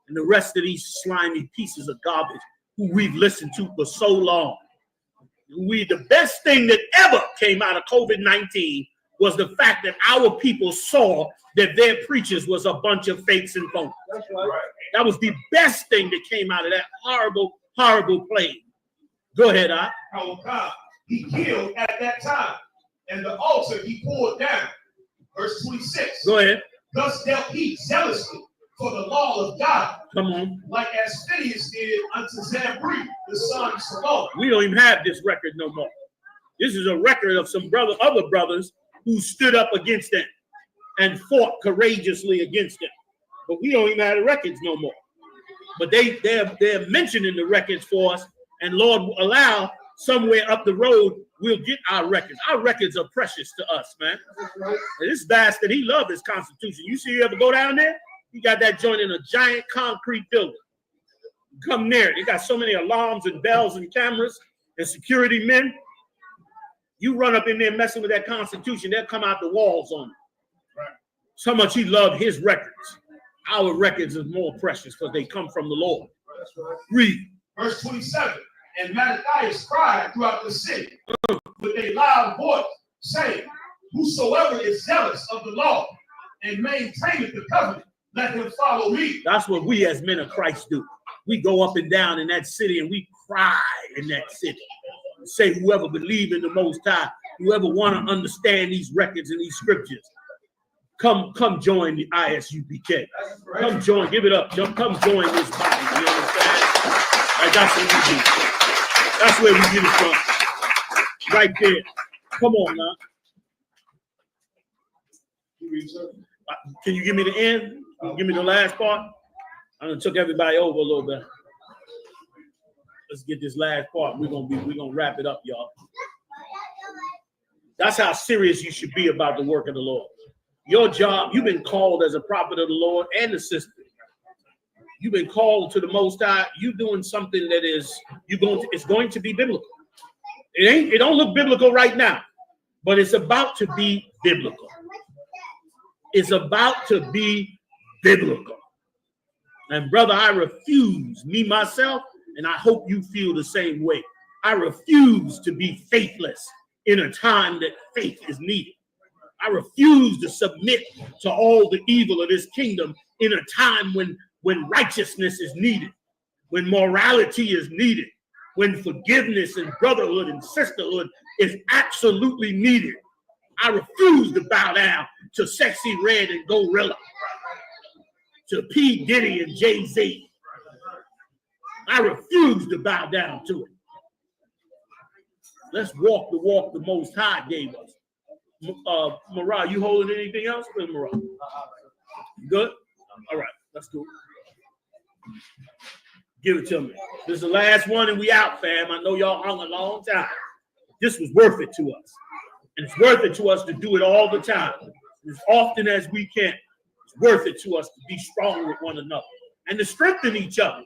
and the rest of these slimy pieces of garbage who we've listened to for so long. The best thing that ever came out of COVID-19 was the fact that our people saw that their preachers was a bunch of fakes and phonies. That's right. That was the best thing that came out of that horrible, horrible plague. Go ahead, He killed at that time, and the altar he pulled down. Verse 26. Go ahead. Thus dealt he zealously for the law of God. Come on. Like as Phineas did unto Zambri, the son of Salome. We don't even have this record no more. This is a record of some other brothers who stood up against them and fought courageously against them. But we don't even have the records no more. But they're mentioning the records for us, and Lord will allow somewhere up the road we'll get our records. Our records are precious to us, man. And this bastard, he loved his Constitution. You see, you ever go down there? He got that joint in a giant concrete building. Come near it. They got so many alarms and bells and cameras and security men. You run up in there messing with that Constitution, they'll come out the walls on it. Right. So much he loved his records. Our records is more precious because they come from the Lord. Right. Read. Verse 27. And Mattathias cried throughout the city with a loud voice, saying, whosoever is zealous of the law and maintaineth the covenant, let him follow me. That's what we as men of Christ do. We go up and down in that city and we cry in that city. Say whoever believe in the Most High, whoever want to understand these records and these scriptures, come join the ISUPK. Come join, give it up. Come join this body. You understand? Like that's what we do. That's where we get it from. Right there. Come on now. Can you give me the end? Give me the last part? I done took everybody over a little bit. Let's get this last part. We're gonna wrap it up, y'all. That's how serious you should be about the work of the Lord. Your job, you've been called as a prophet of the Lord and the sister. You've been called to the Most High. You're doing something that it's going to be biblical. It don't look biblical right now, but it's about to be biblical. It's about to be biblical. And brother, I refuse, me, myself, and I hope you feel the same way. I refuse to be faithless in a time that faith is needed. I refuse to submit to all the evil of this kingdom in a time when righteousness is needed, when morality is needed, when forgiveness and brotherhood and sisterhood is absolutely needed. I refuse to bow down to Sexy Red and Gorilla, to P. Diddy and Jay-Z. I refuse to bow down to it. Let's walk the walk the Most High gave us. Mariah, you holding anything else? Where's Mariah? You good? All right, let's go. Give it to me. This is the last one and we out, fam. I know y'all hung a long time. This was worth it to us. And it's worth it to us to do it all the time. As often as we can. It's worth it to us to be strong with one another and to strengthen each other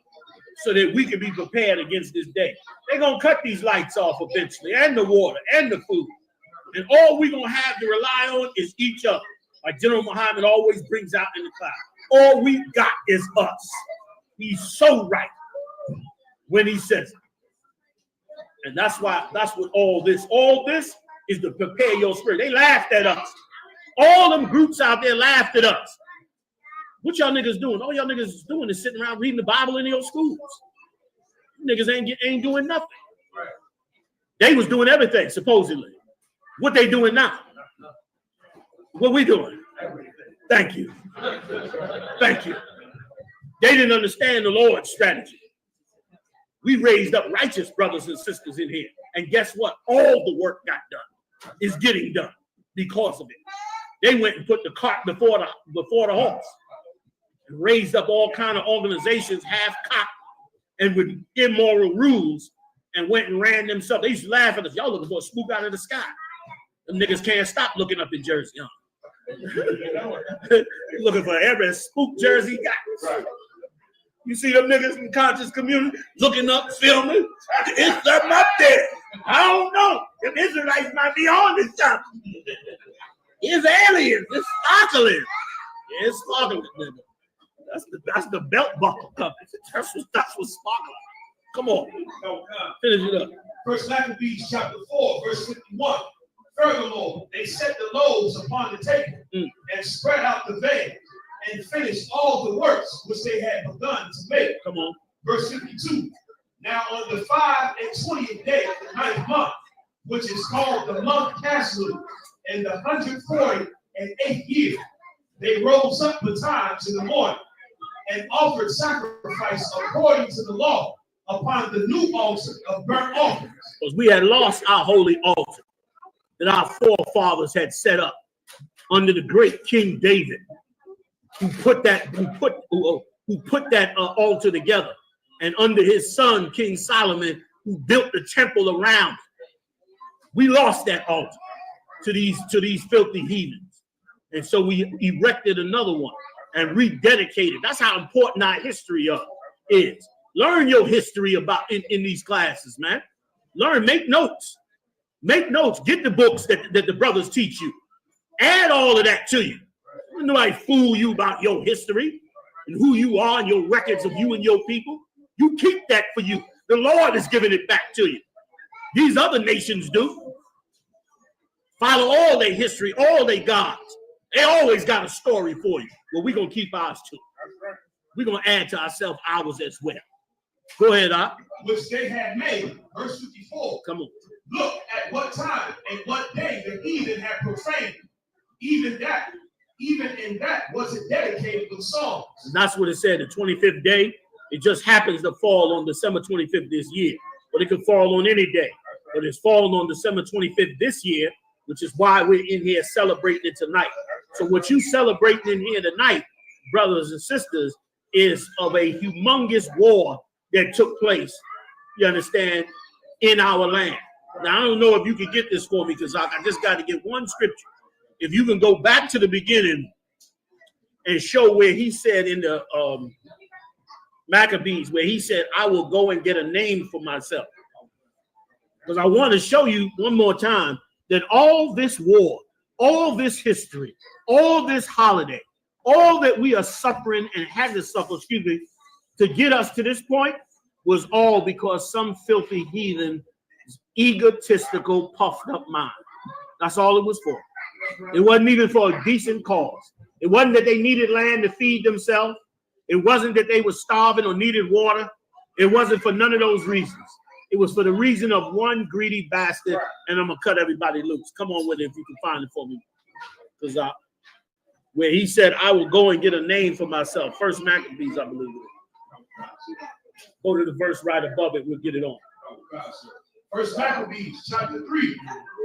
so that we can be prepared against this day. They're going to cut these lights off eventually, and the water, and the food. And all we're going to have to rely on is each other. Like General Muhammad always brings out in the cloud. All we got is us. He's so right when he says it. And that's what all this is to prepare your spirit. They laughed at us. All them groups out there laughed at us. What y'all niggas doing? All y'all niggas is doing is sitting around reading the Bible in your schools. Niggas ain't doing nothing. They was doing everything, supposedly. What they doing now? What we doing? Thank you. Thank you. They didn't understand the Lord's strategy. We raised up righteous brothers and sisters in here. And guess what? All the work got done. Is getting done because of it. They went and put the cart before the horse. And raised up all kind of organizations half-cocked and with immoral rules and went and ran themselves. They used to laugh at us. Y'all looking for a spook out of the sky. Them niggas can't stop looking up in Jersey. Looking for every spook Jersey got. You see them niggas in the conscious community looking up, filming. It's something up there. I don't know. Them Israelites might be on this stuff. It's aliens. It's sparkling. Yeah, it's sparkling. That's the belt buckle coming. That's what's sparkling. Come on. Finish it up. First Maccabees chapter 4, verse 51. Furthermore, they set the loaves upon the table and spread out the veil and finished all the works which they had begun to make. Come on. Verse 52. Now on the 5 and 20th day of the 9th month, which is called the month Caslu, in the 148th year, they rose up betimes in the morning and offered sacrifice according to the law upon the new altar of burnt offerings. Because we had lost our holy altar that our forefathers had set up under the great King David, who put that altar together, and under his son King Solomon, who built the temple around it. We lost that altar to these filthy heathens, and so we erected another one and rededicated. That's how important our history is. Learn your history about in these classes, man. Learn, make notes. Make notes. Get the books that the brothers teach you. Add all of that to you. Nobody fool you about your history and who you are and your records of you and your people. You keep that for you. The Lord is giving it back to you. These other nations do. Follow all their history, all their gods. They always got a story for you. Well, we're going to keep ours too. We're going to add to ourselves ours as well. Go ahead, Doc. Which they had made. Verse 54. Come on. Look at what time and what day the heathen had profaned, even even in that was it dedicated with songs. And that's what it said, the 25th day. It just happens to fall on December 25th this year. But it could fall on any day. But it's fallen on December 25th this year, which is why we're in here celebrating it tonight. So what you celebrating in here tonight, brothers and sisters, is of a humongous war that took place, you understand, in our land. Now, I don't know if you can get this for me, because I just got to get one scripture. If you can go back to the beginning and show where he said in the Maccabees, where he said, I will go and get a name for myself. Because I want to show you one more time that all this war, all this history, all this holiday, all that we are suffering and had to suffer, to get us to this point was all because some filthy heathen, egotistical, puffed up mind. That's all it was for. It wasn't even for a decent cause. It wasn't that they needed land to feed themselves. It wasn't that they were starving or needed water. It wasn't for none of those reasons. It was for the reason of one greedy bastard, and I'm going to cut everybody loose. Come on with it if you can find it for me. Because where he said, I will go and get a name for myself. First Maccabees, I believe it. Go to the verse right above it. We'll get it on. First Maccabees, chapter 3,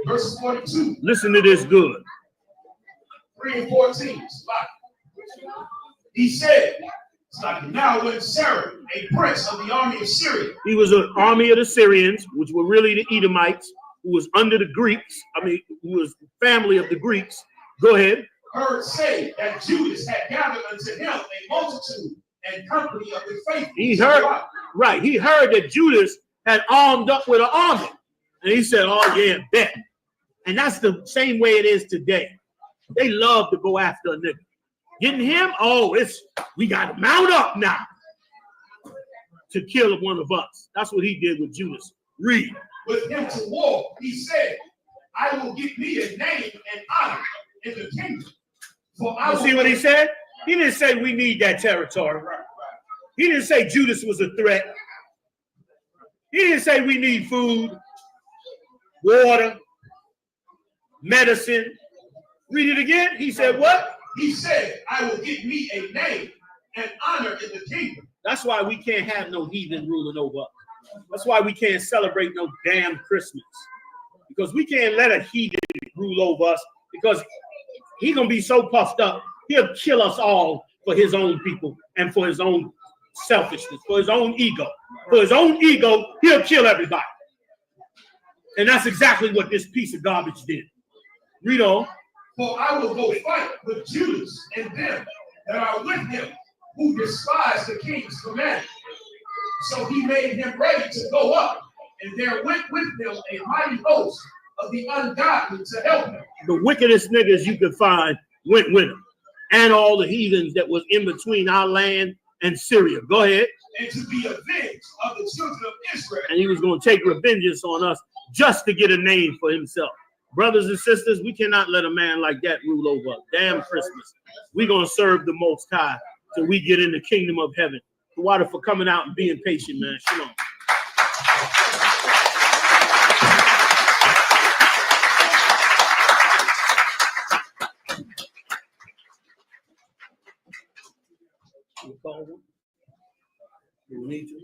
verse 42. Listen to this good. 3 and 14. He said, now when Sarah, a prince of the army of Syria. He was an army of the Syrians, which were really the Edomites, who was under the Greeks. Who was family of the Greeks. Go ahead. Heard say that Judas had gathered unto him a multitude and company of the faithful. He heard, right. He heard that Judas had armed up with an army. And he said, oh, yeah, bet. And that's the same way it is today. They love to go after a nigga. Getting him, we got to mount up now to kill one of us. That's what he did with Judas. Read. With him to war, he said, I will get me a name and honor in the kingdom. For I you see what he said? He didn't say we need that territory. He didn't say Judas was a threat. He didn't say we need food, water, medicine. Read it again. He said what? He said, I will get me a name and honor in the kingdom. That's why we can't have no heathen ruling over us. That's why we can't celebrate no damn Christmas. Because we can't let a heathen rule over us, because he's going to be so puffed up, he'll kill us all for his own people and for his own selfishness, for his own ego. For his own ego, he'll kill everybody. And that's exactly what this piece of garbage did. Read on. For I will go fight with Judas and them that are with him, who despise the king's command. So he made him ready to go up, and there went with him a mighty host of the ungodly to help him. The wickedest niggas you could find went with him, and all the heathens that was in between our land and Syria. Go ahead. And to be avenged of the children of Israel. And he was going to take revengeance on us just to get a name for himself. Brothers and sisters, we cannot let a man like that rule over us. Damn Christmas. We're going to serve the Most High till we get in the kingdom of heaven. Water for coming out and being patient, man. Shalom. You need to.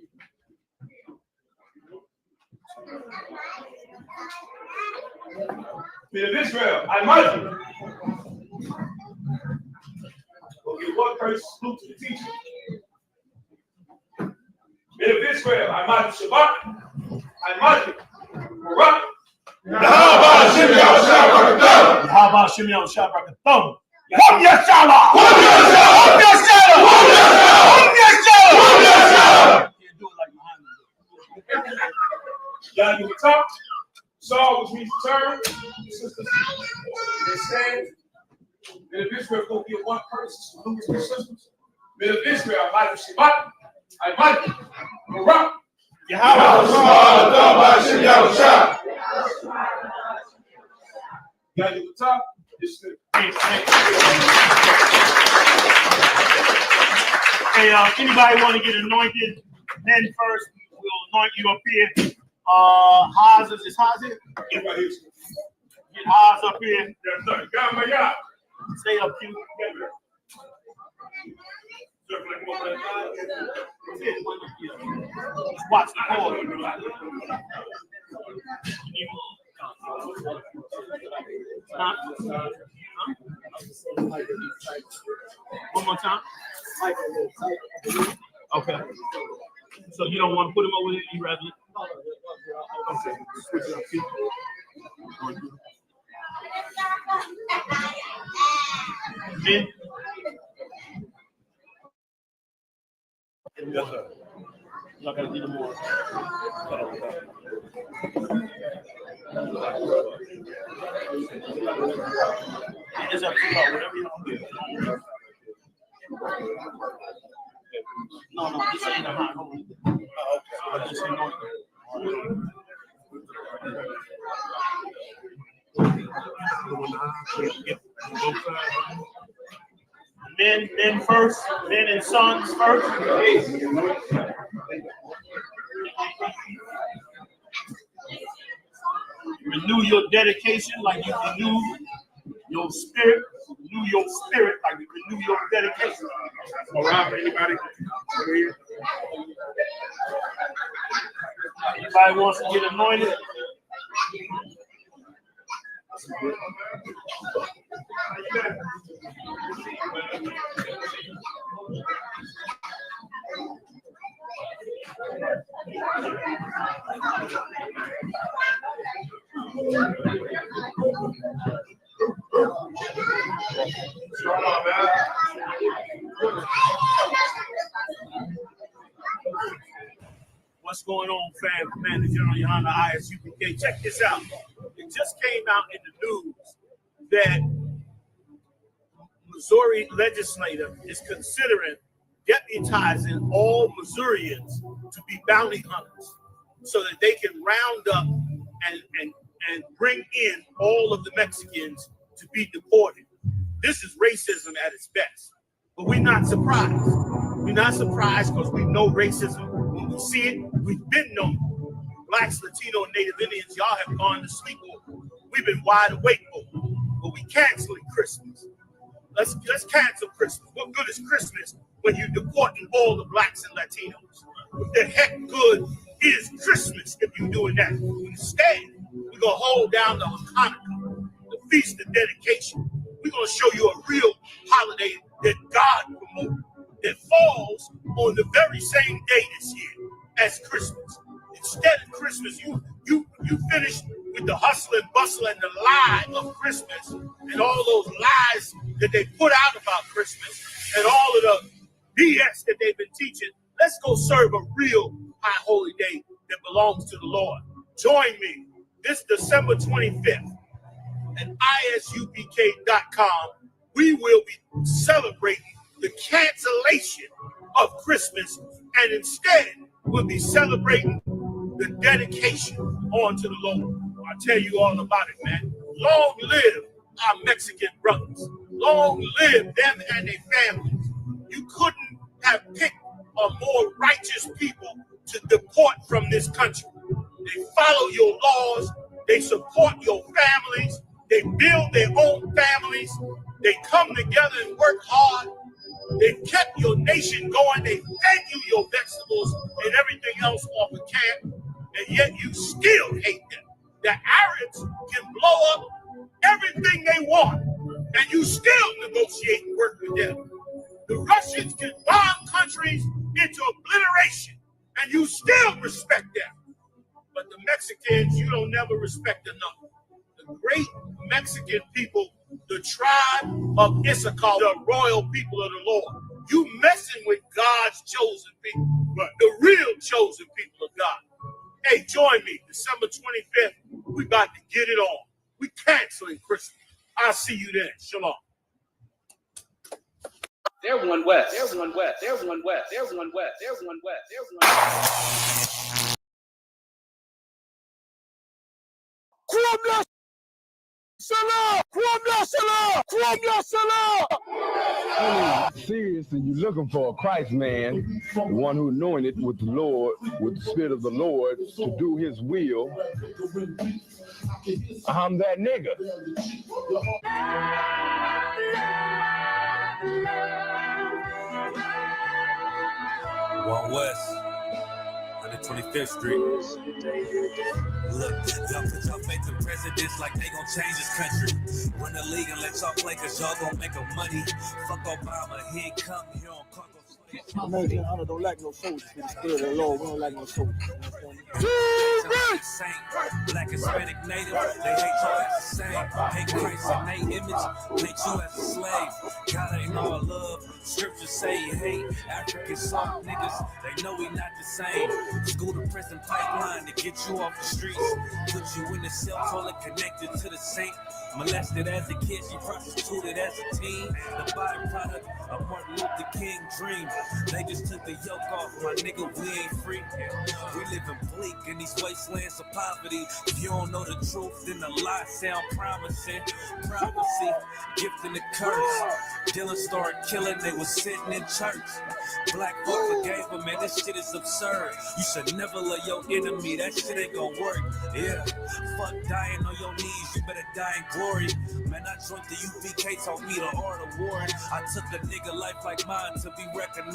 Men of Israel, I might will give one person salute to the teacher. Men of Israel, I might Shabbat, I might Barak. How about Shimon Shabbat? Whoop Yashala! Whoop Yashala! Whoop Yashala! Whoop Yashala! Whoop Yashala! Can't do it like Muhammad. Y'all give a talk. Saw, which means turn. Sisters, they stand. Men of Israel, go give one person salute to the sisters. Men of Israel, I might Shabbat, I might Barak. Yahweh Shabbat! Y'all give a talk. Hey, anybody want to get anointed? Men first, we'll anoint you up here. Haas, is Haas here? Get right here. Get Haas up here. Stay up, Q. Just watch the cord. Huh? One more time. Okay. So you don't want to put him over there? You rather? Okay. Switch it up. Q. Men. Yes, sir. Y'all gotta do more. It's up to y'all, whatever you want to do. No, this ain't a hot hole. Okay. I just ain't going Men first, men and sons first. Renew your dedication like you renew your spirit. Renew your spirit like you renew your dedication. All right, anybody? Anybody wants to get anointed? What's going on, fam? Commander General Hachaanakah, ISUPK. Check this out. It just came out in the news that Missouri legislature is considering deputizing all Missourians to be bounty hunters so that they can round up and bring in all of the Mexicans to be deported. This is racism at its best. But we're not surprised. We're not surprised because we know racism. When we see it, we've been known. Blacks, Latino, and Native Indians, y'all have gone to sleep over. We've been wide awake over. But we canceling Christmas. Let's cancel Christmas. What good is Christmas when you're deporting all the blacks and Latinos? What the heck good is Christmas if you're doing that? Instead, we're going to hold down the Hachaanakah, the Feast of Dedication. We're going to show you a real holiday that God promoted, that falls on the very same day this year as Christmas. Instead of Christmas, you finished with the hustle and bustle and the lie of Christmas and all those lies that they put out about Christmas and all of the BS that they've been teaching. Let's go serve a real high holy day that belongs to the Lord. Join me this December 25th at isupk.com. We will be celebrating the cancellation of Christmas, and instead we'll be celebrating the dedication onto the Lord. I'll tell you all about it, man. Long live our Mexican brothers. Long live them and their families. You couldn't have picked a more righteous people to deport from this country. They follow your laws. They support your families. They build their own families. They come together and work hard. They've kept your nation going. They fed you your vegetables and everything else off of camp, and yet you still hate them. The Arabs can blow up everything they want, and you still negotiate and work with them. The Russians can bomb countries into obliteration, and you still respect them. But the Mexicans, you don't never respect enough. The great Mexican people, the tribe of Issachar, the royal people of the Lord. You messing with God's chosen people, the real chosen people of God. Hey, join me December 25th. We about to get it on. We canceling Christmas. I'll see you then. Shalom. There's one west. There's one west. There's one west. There's one west. There's one west. There's one west. Salam! Salam! Salam! Salam! serious and you're looking for a Christ man, the one who anointed with the Lord, with the Spirit of the Lord to do his will, I'm that nigga. One West, 125th Street. Look, y'all put y'all faith in presidents like they gon' change this country. Run the league and let y'all play cause y'all gon' make a money. Fuck Obama, he ain't come here on cargo. American honor don't like no soldiers. For the spirit of the Lord, we don't like no soldiers. Black, Hispanic, Native, they hate y'all as the same. Hate Christ and they image, hate you as a slave. God ain't all love. Scriptures say he hate African soft niggas. They know we not the same. School to prison pipeline to get you off the streets. Put you in the cell toilet connected to the sink. Molested as a kid, she prostituted as a teen. The byproduct of Martin Luther King dreams. They just took the yoke off, my nigga, we ain't free. We live in bleak in these wastelands of poverty. If you don't know the truth, then the lie sound promising. Prophecy, gift and the curse. Dylan started killing, they was sitting in church. Black folk forgave him, man, this shit is absurd. You should never love your enemy, that shit ain't gonna work. Yeah, fuck dying on your knees, you better die in glory. Man, I joined the UPK, taught me the art of warring. I took a nigga life like mine to be recognized.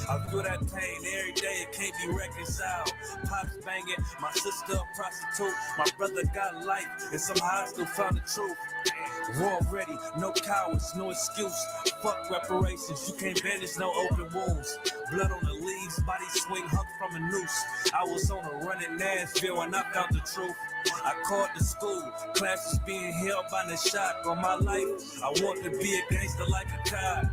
I feel that pain every day, it can't be reconciled. Pops banging, my sister a prostitute. My brother got life, and somehow I still found the truth. War ready, no cowards, no excuse. Fuck reparations, you can't bandage no open wounds. Blood on the leaves, body swing hung from a noose. I was on a run in Nashville and I found the truth. I called the school, classes being held by the shot. On my life, I want to be a gangster like a cop.